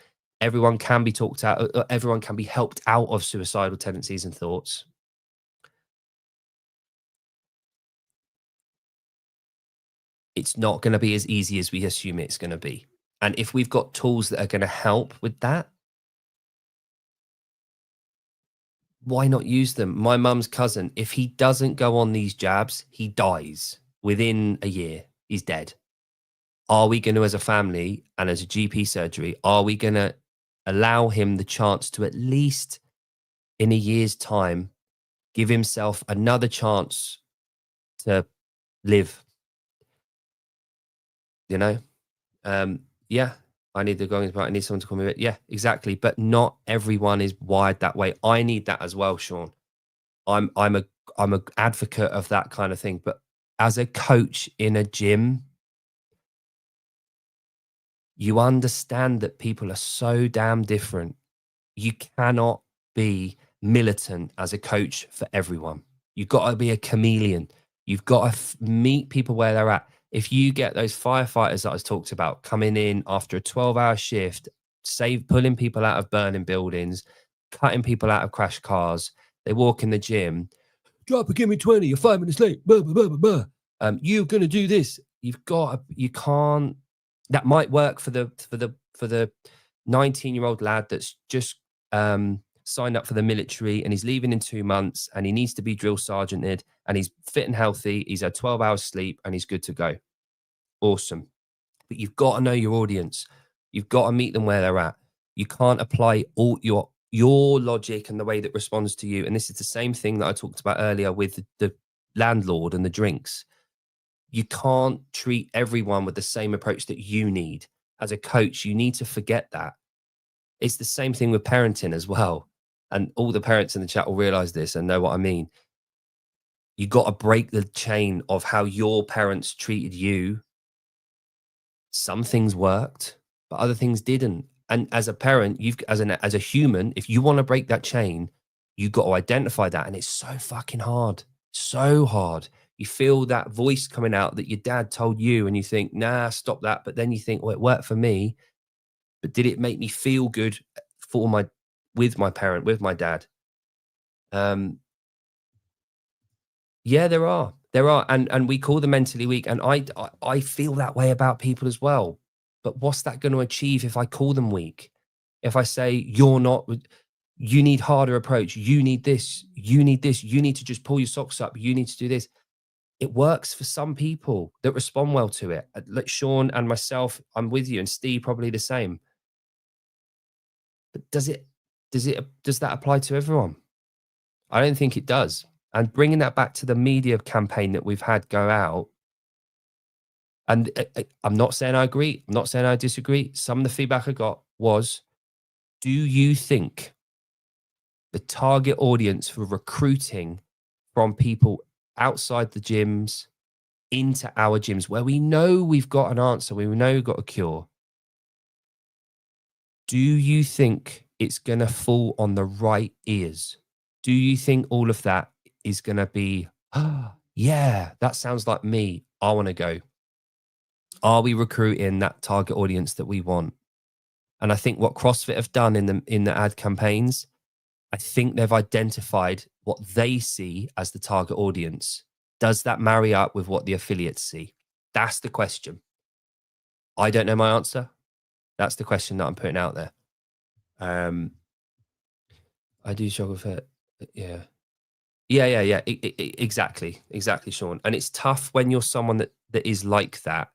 S1: everyone can be talked out, everyone can be helped out of suicidal tendencies and thoughts. It's not going to be as easy as we assume it's going to be. And if we've got tools that are going to help with that, why not use them? My mum's cousin, if he doesn't go on these jabs, he dies within a year. He's dead. Are we going to, as a family and as a GP surgery, are we going to allow him the chance to, at least in a year's time, give himself another chance to live? You know, yeah, I need the going part. I need someone to call me. Yeah, exactly. But not everyone is wired that way. I need that as well, Sean. I'm a advocate of that kind of thing. But as a coach in a gym, you understand that people are so damn different. You cannot be militant as a coach for everyone. You've got to be a chameleon. You've got to meet people where they're at. If you get those firefighters that I was talked about coming in after a 12-hour shift, pulling people out of burning buildings, cutting people out of crash cars, they walk in the gym, drop and give me 20, you're 5 minutes late, blah, blah, blah, blah, blah. You're going to do this. You can't, that might work for the 19-year-old lad that's just signed up for the military and he's leaving in 2 months and he needs to be drill sergeanted and he's fit and healthy. He's had 12 hours sleep and he's good to go. Awesome. But you've got to know your audience. You've got to meet them where they're at. You can't apply all your logic and the way that responds to you. And this is the same thing that I talked about earlier with the landlord and the drinks. You can't treat everyone with the same approach that you need. As a coach, you need to forget that. It's the same thing with parenting as well. And all the parents in the chat will realize this and know what I mean. You got to break the chain of how your parents treated you. Some things worked, but other things didn't. And as a parent, as a human, if you want to break that chain, you got to identify that. And it's so fucking hard. So hard. You feel that voice coming out that your dad told you, and you think, nah, stop that. But then you think, well, it worked for me. But did it make me feel good with my parent, with my dad? Yeah, there are, and we call them mentally weak, and I feel that way about people as well. But what's that going to achieve if I call them weak? If I say you're not, you need harder approach, you need this, you need this, you need to just pull your socks up, you need to do this. It works for some people that respond well to it. Like Sean and myself, I'm with you, and Steve probably the same. But does that apply to everyone? I don't think it does. And bringing that back to the media campaign that we've had go out, and I'm not saying I agree, I'm not saying I disagree. Some of the feedback I got was, do you think the target audience for recruiting from people outside the gyms into our gyms, where we know we've got an answer, we know we've got a cure, do you think it's going to fall on the right ears? Do you think all of that is going to be, oh, yeah, that sounds like me. I want to go. Are we recruiting that target audience that we want? And I think what CrossFit have done in the ad campaigns, I think they've identified what they see as the target audience. Does that marry up with what the affiliates see? That's the question. I don't know my answer. That's the question that I'm putting out there. I do struggle with it. Yeah. Yeah. Exactly, Sean. And it's tough when you're someone that is like that.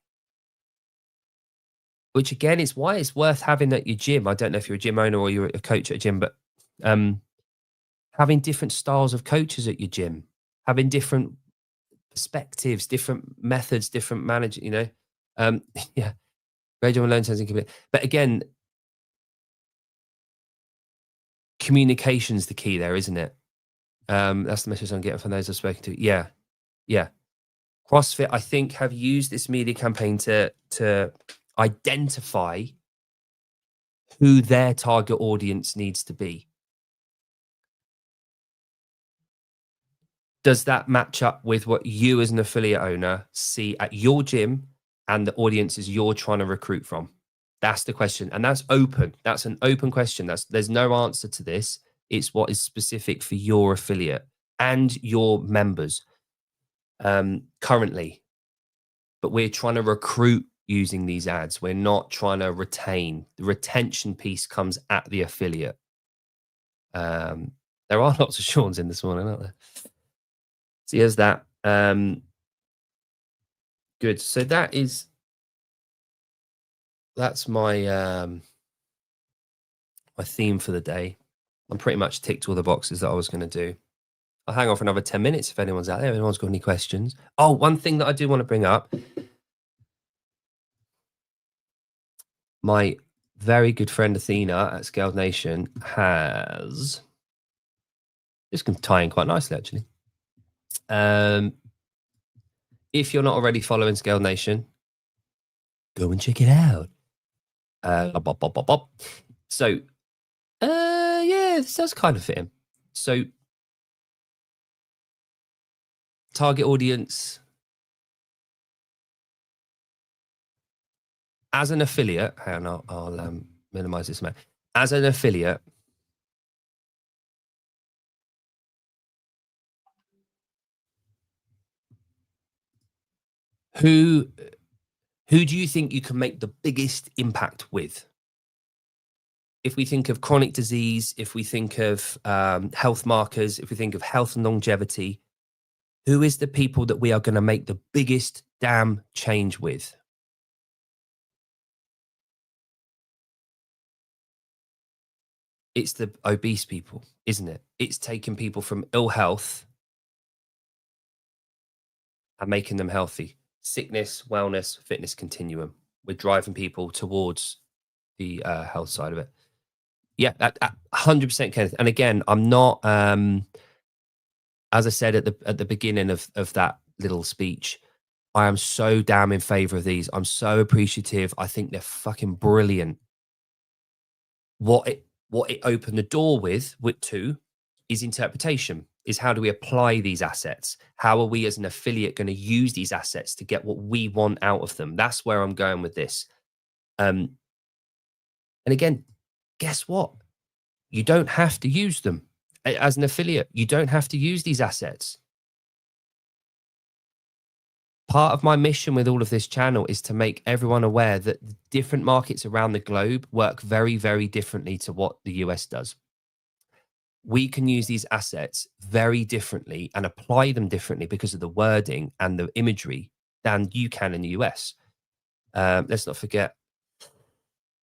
S1: Which again is why it's worth having at your gym. I don't know if you're a gym owner or you're a coach at a gym, but having different styles of coaches at your gym, having different perspectives, different methods, different managing. Yeah, radio and learn something. But again, communication's the key there, isn't it? That's the message I'm getting from those I've spoken to. Yeah. CrossFit, I think, have used this media campaign to identify who their target audience needs to be. Does that match up with what you as an affiliate owner see at your gym and the audiences you're trying to recruit from? That's the question. And that's open. That's an open question. There's no answer to this. It's what is specific for your affiliate and your members currently. But we're trying to recruit using these ads. We're not trying to retain. The retention piece comes at the affiliate. There are lots of Sean's in this morning, aren't there? So here's that. Good. So that's my my theme for the day. I'm pretty much ticked all the boxes that I was going to do. I'll hang on for another 10 minutes if anyone's out there. If anyone's got any questions. Oh, one thing that I do want to bring up. My very good friend Athena at Scaled Nation has... This can tie in quite nicely, actually. If you're not already following Scaled Nation, go and check it out. So, yeah, this does kind of fit in. So, target audience as an affiliate. Hang on, I'll minimize this man. As an affiliate, who do you think you can make the biggest impact with? If we think of chronic disease, if we think of health markers, if we think of health and longevity, who is the people that we are going to make the biggest damn change with? It's the obese people, isn't it? It's taking people from ill health and making them healthy. Sickness, wellness, fitness continuum. We're driving people towards the health side of it. Yeah, 100%, Kenneth. And again, I'm not, as I said at the beginning of that little speech, I am so damn in favor of these. I'm so appreciative. I think they're fucking brilliant. What it opened the door with to is interpretation. Is how do we apply these assets? How are we as an affiliate going to use these assets to get what we want out of them? That's where I'm going with this. And again, guess what? You don't have to use them as an affiliate. You don't have to use these assets. Part of my mission with all of this channel is to make everyone aware that different markets around the globe work very, very differently to what the US does. We can use these assets very differently and apply them differently because of the wording and the imagery than you can in the US. Let's not forget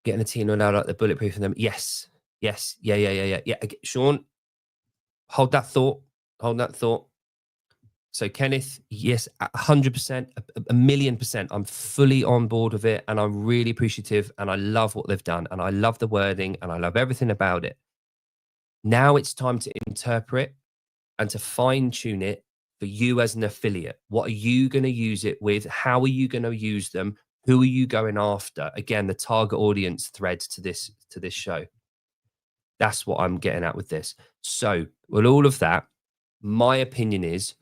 S1: getting a team now like the bulletproof and them. Yes. Yeah. Sean, hold that thought. So Kenneth, yes, 100%, a million %. I'm fully on board with it and I'm really appreciative and I love what they've done and I love the wording and I love everything about it. Now it's time to interpret and to fine tune it for you as an affiliate. What are you going to use it with? How are you going to use them? Who are you going after? Again, the target audience thread to this show. That's what I'm getting at with this. So with all of that, my opinion is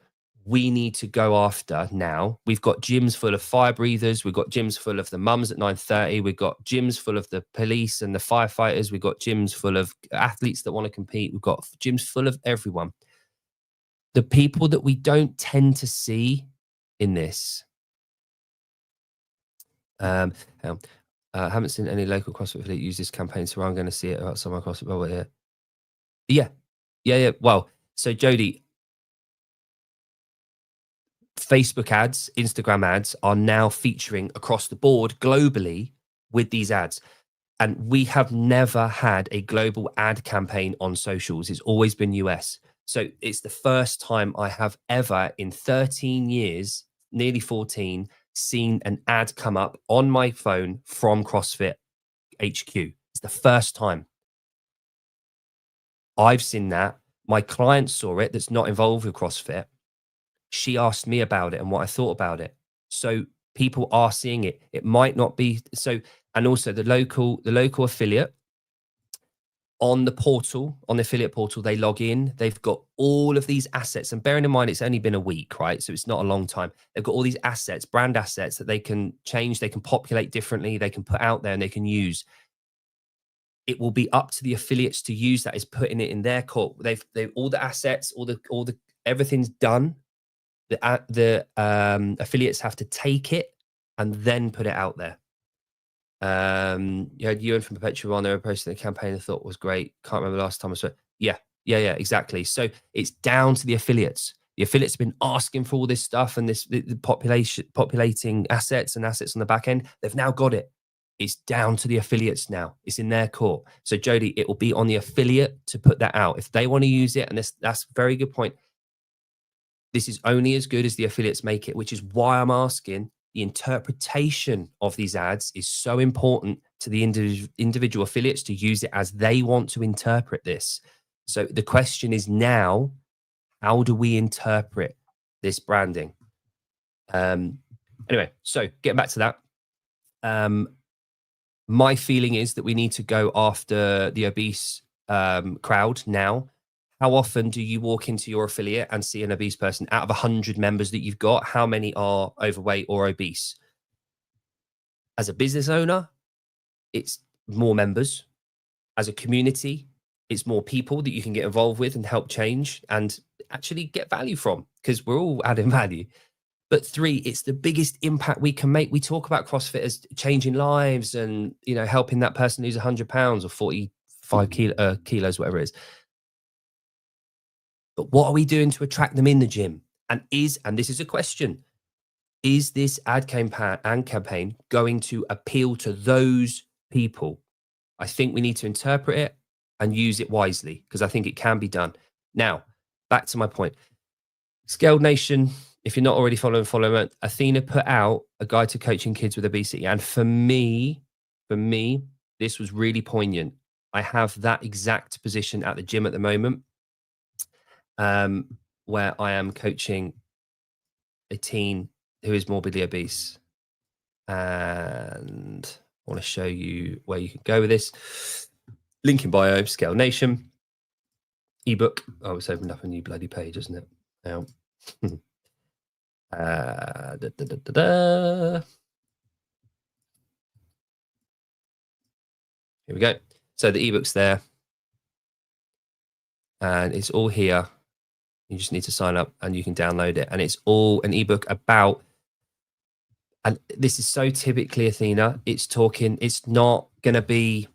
S1: we need to go after now. We've got gyms full of fire breathers. We've got gyms full of the mums at 9:30. We've got gyms full of the police and the firefighters. We've got gyms full of athletes that want to compete. We've got gyms full of everyone. The people that we don't tend to see in this, haven't seen any local CrossFit affiliate use this campaign, so I'm going to see it about someone CrossFit bubble here. Yeah. Well, so Jody, Facebook ads, Instagram ads are now featuring across the board globally with these ads. And we have never had a global ad campaign on socials. It's always been US. So it's the first time I have ever in 13 years, nearly 14, seen an ad come up on my phone from CrossFit HQ. It's the first time I've seen that. My client saw it that's not involved with CrossFit. She asked me about it and what I thought about it. So people are seeing it. It might not be so. And also the local affiliate, on the portal, on the affiliate portal, they log in. They've got all of these assets. And bearing in mind, it's only been a week, right? So it's not a long time. They've got all these assets, brand assets that they can change. They can populate differently. They can put out there and they can use. It will be up to the affiliates to use that, is putting it in their court. They've all the assets, all the everything's done. The affiliates have to take it and then put it out there. You had Ewan from Perpetual on there posting the campaign. I thought was great. Can't remember the last time I saw it. Yeah, exactly. So it's down to the affiliates. The affiliates have been asking for all this stuff and the populating assets and assets on the back end. They've now got it. It's down to the affiliates now. It's in their court. So Jody, it will be on the affiliate to put that out if they want to use it. And that's a very good point. This is only as good as the affiliates make it, which is why I'm asking. The interpretation of these ads is so important to the individual affiliates to use it as they want to interpret this. So the question is now, how do we interpret this branding? Anyway, so getting back to that. My feeling is that we need to go after the obese crowd now. How often do you walk into your affiliate and see an obese person? Out of 100 members that you've got, how many are overweight or obese? As a business owner, it's more members. As a community, it's more people that you can get involved with and help change and actually get value from, because we're all adding value. But 3, it's the biggest impact we can make. We talk about CrossFit as changing lives and, you know, helping that person lose 100 pounds or 45 kilos, whatever it is. But what are we doing to attract them in the gym? And this is a question, is this ad campaign going to appeal to those people? I think we need to interpret it and use it wisely, because I think it can be done. Now, back to my point. Scaled Nation, if you're not already following it. Athena put out a guide to coaching kids with obesity. And for me, this was really poignant. I have that exact position at the gym at the moment, where I am coaching a teen who is morbidly obese. And I want to show you where you can go with this. Link in bio, Scale Nation. Ebook. Oh, it's opened up a new bloody page, isn't it? Now. Here we go. So the ebook's there. And it's all here. You just need to sign up and you can download it. And it's all an ebook about, and this is so typically Athena, it's not going to be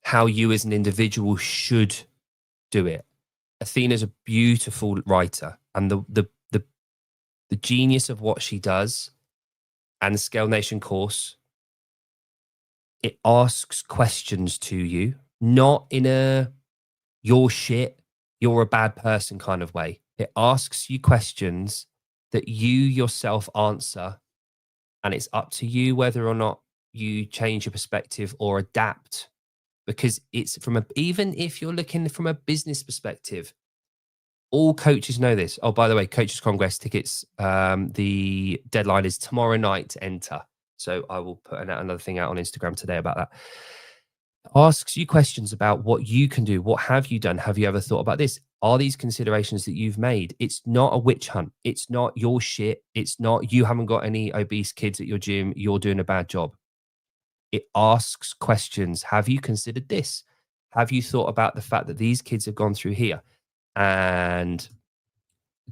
S1: how you as an individual should do it. Athena's a beautiful writer, and the genius of what she does and the Scale Nation course, it asks questions to you, not in a you're shit, you're a bad person kind of way. It asks you questions that you yourself answer, and it's up to you whether or not you change your perspective or adapt, because it's even if you're looking from a business perspective, all coaches know this. Oh, by the way, Coaches Congress tickets, the deadline is tomorrow night to enter. So I will put another thing out on Instagram today about that. Asks you questions about what you can do. What have you done? Have you ever thought about this? Are these considerations that you've made? It's not a witch hunt. It's not your shit. It's not you haven't got any obese kids at your gym, you're doing a bad job. It asks questions. Have you considered this? Have you thought about the fact that these kids have gone through here? And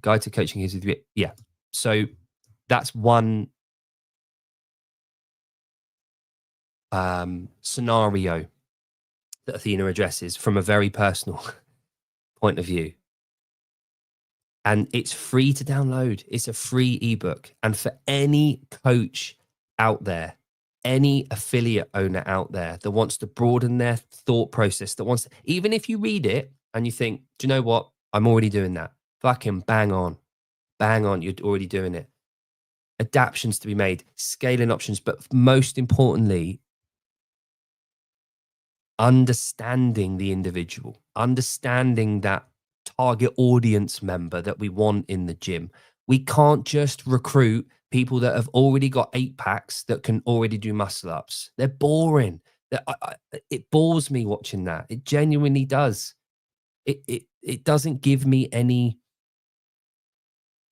S1: guide to coaching is with, yeah. So that's one scenario that Athena addresses from a very personal point of view. And it's free to download. It's a free ebook. And for any coach out there, any affiliate owner out there that wants to broaden their thought process, that wants to, even if you read it and you think, do you know what? I'm already doing that. Fucking bang on. Bang on. You're already doing it. Adaptions to be made, scaling options, but most importantly, understanding the individual, understanding that target audience member that we want in the gym. We can't just recruit people that have already got 8 packs that can already do muscle ups. They're boring. It bores me watching that. It genuinely does. It doesn't give me any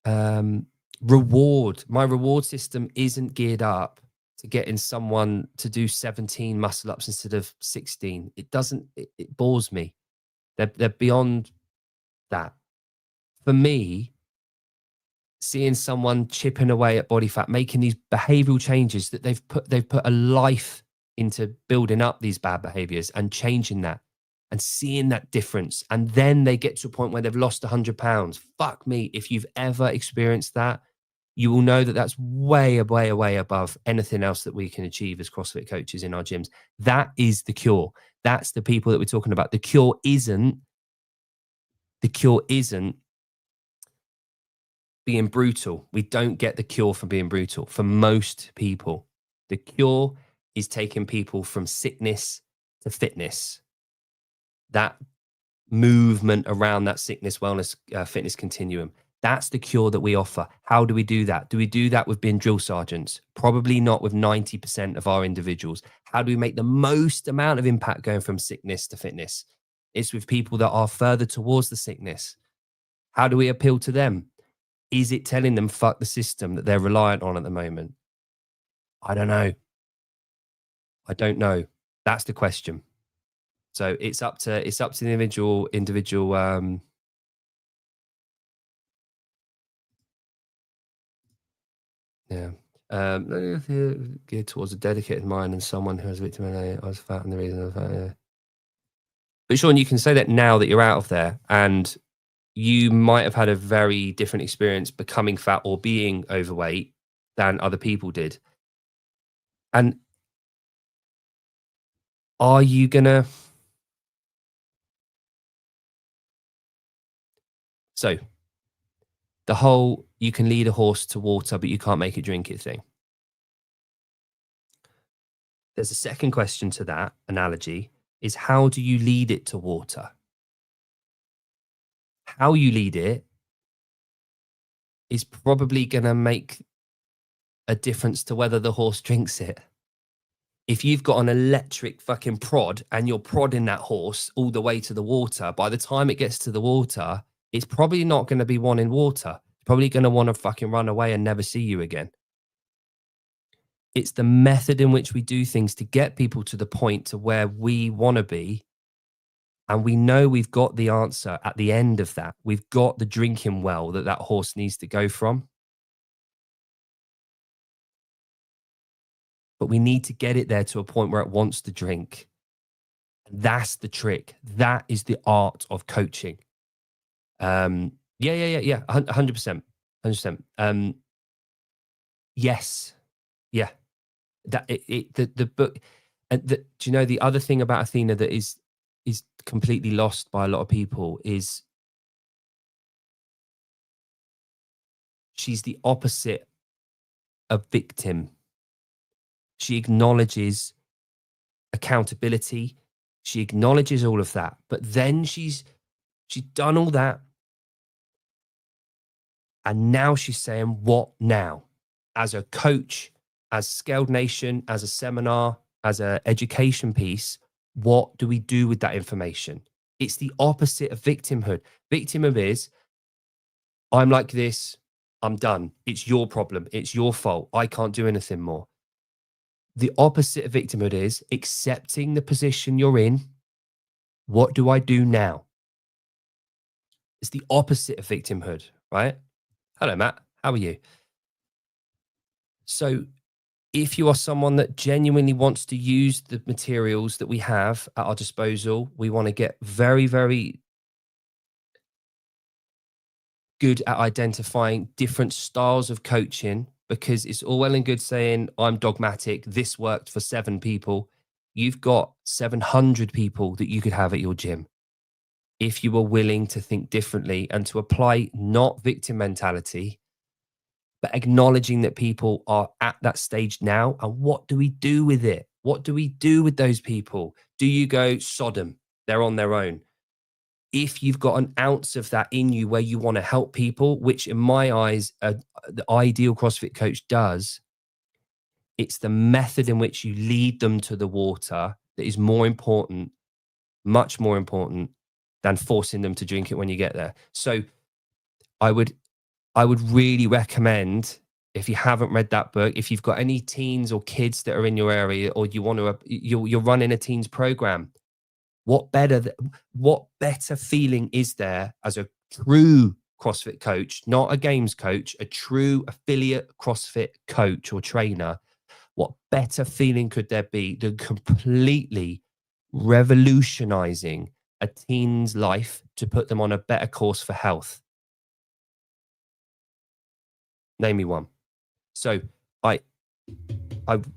S1: um, reward. My reward system isn't geared up to getting someone to do 17 muscle ups instead of 16. It doesn't. It bores me. They're beyond that. For me, seeing someone chipping away at body fat, making these behavioral changes that they've put a life into building up these bad behaviors and changing that and seeing that difference. And then they get to a point where they've lost 100 pounds. Fuck me. If you've ever experienced that, you will know that that's way, way, way above anything else that we can achieve as CrossFit coaches in our gyms. That is the cure. That's the people that we're talking about. The cure isn't being brutal. We don't get the cure from being brutal for most people. The cure is taking people from sickness to fitness. That movement around that sickness, wellness, fitness continuum. That's the cure that we offer. How do we do that? Do we do that with being drill sergeants? Probably not with 90% of our individuals. How do we make the most amount of impact going from sickness to fitness? It's with people that are further towards the sickness. How do we appeal to them? Is it telling them fuck the system that they're reliant on at the moment? I don't know. I don't know. That's the question. So it's up to the individual yeah. Geared towards a dedicated mind and someone who has a victim of I was fat and the reason of that, yeah. But Sean, you can say that now that you're out of there, and you might have had a very different experience becoming fat or being overweight than other people did. And are you gonna so the whole you can lead a horse to water, but you can't make it drink it thing. There's a second question to that analogy is how do you lead it to water? How you lead it is probably going to make a difference to whether the horse drinks it. If you've got an electric fucking prod and you're prodding that horse all the way to the water, by the time it gets to the water, it's probably not going to be wanting water. It's probably going to want to fucking run away and never see you again. It's the method in which we do things to get people to the point to where we want to be. And we know we've got the answer at the end of that. We've got the drinking well that horse needs to go from. But we need to get it there to a point where it wants to drink. That's the trick. That is the art of coaching. Yeah. 100%. 100%. Yes. Yeah. The book. And do you know the other thing about Athena that is completely lost by a lot of people is she's the opposite of victim. She acknowledges accountability. She acknowledges all of that. But then she's done all that. And now she's saying, what now? As a coach, as Scaled Nation, as a seminar, as an education piece, what do we do with that information? It's the opposite of victimhood. Victimhood is, I'm like this, I'm done. It's your problem. It's your fault. I can't do anything more. The opposite of victimhood is accepting the position you're in. What do I do now? It's the opposite of victimhood, right? Hello, Matt. How are you? So if you are someone that genuinely wants to use the materials that we have at our disposal, we want to get very, very good at identifying different styles of coaching, because it's all well and good saying I'm dogmatic. This worked for 7 people. You've got 700 people that you could have at your gym if you were willing to think differently and to apply not victim mentality, but acknowledging that people are at that stage now. And what do we do with it? What do we do with those people? Do you go, Sodom, they're on their own? If you've got an ounce of that in you where you want to help people, which in my eyes, the ideal CrossFit coach does, it's the method in which you lead them to the water that is more important, much more important than forcing them to drink it when you get there. So I would really recommend, if you haven't read that book, if you've got any teens or kids that are in your area, or you want to, you're running a teens program, what better feeling is there as a true CrossFit coach, not a games coach, a true affiliate CrossFit coach or trainer? What better feeling could there be than completely revolutionizing a teen's life to put them on a better course for health? Name me one. So I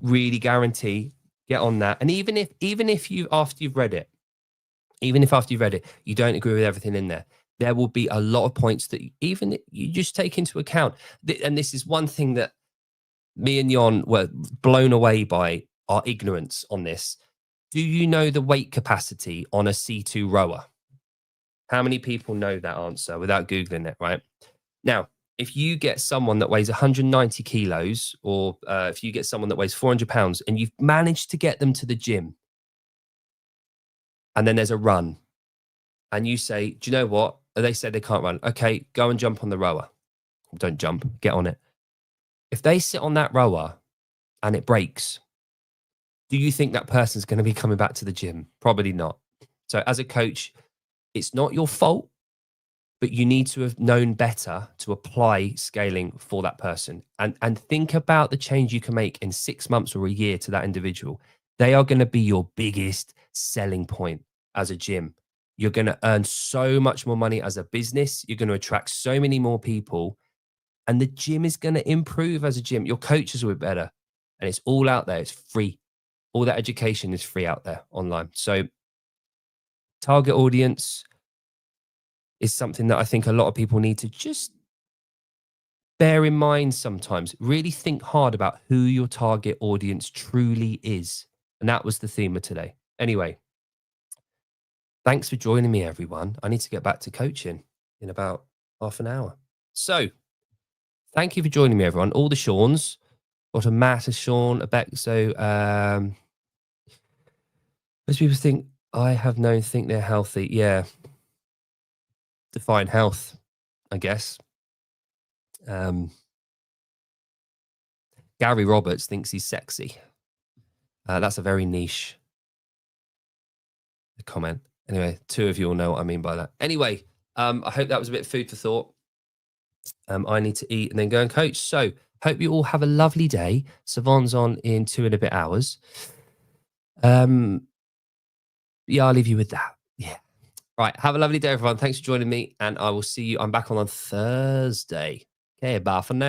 S1: really guarantee, get on that. And even if you, after you've read it, even if after you've read it, you don't agree with everything in there, there will be a lot of points that even you just take into account. And this is one thing that me and Jon were blown away by, our ignorance on this. Do you know the weight capacity on a C2 rower? How many people know that answer without Googling it, right? Now, if you get someone that weighs 190 kilos, or if you get someone that weighs 400 pounds and you've managed to get them to the gym, and then there's a run, and you say, do you know what? They said they can't run. Okay, go and jump on the rower. Don't jump, get on it. If they sit on that rower and it breaks, do you think that person's going to be coming back to the gym? Probably not. So as a coach, it's not your fault, but you need to have known better to apply scaling for that person, and think about the change you can make in 6 months or a year to that individual. They are going to be your biggest selling point as a gym. You're going to earn so much more money as a business. You're going to attract so many more people, and the gym is going to improve as a gym. Your coaches will be better, and it's all out there. It's free. All that education is free out there online. So target audience is something that I think a lot of people need to just bear in mind sometimes. Really think hard about who your target audience truly is. And that was the theme of today. Anyway, thanks for joining me, everyone. I need to get back to coaching in about half an hour. So thank you for joining me, everyone. All the Seans. Got a Matt, a Sean, a Beck. So most people think think they're healthy. Yeah. Define health, I guess. Gary Roberts thinks he's sexy. That's a very niche comment. Anyway, two of you will know what I mean by that. Anyway, I hope that was a bit of food for thought. I need to eat and then go and coach. So hope you all have a lovely day. Savon's on in 2 and a bit hours. Yeah, I'll leave you with that. Yeah. Right. Have a lovely day, everyone. Thanks for joining me. And I will see you. I'm back on Thursday. Okay. Bye for now.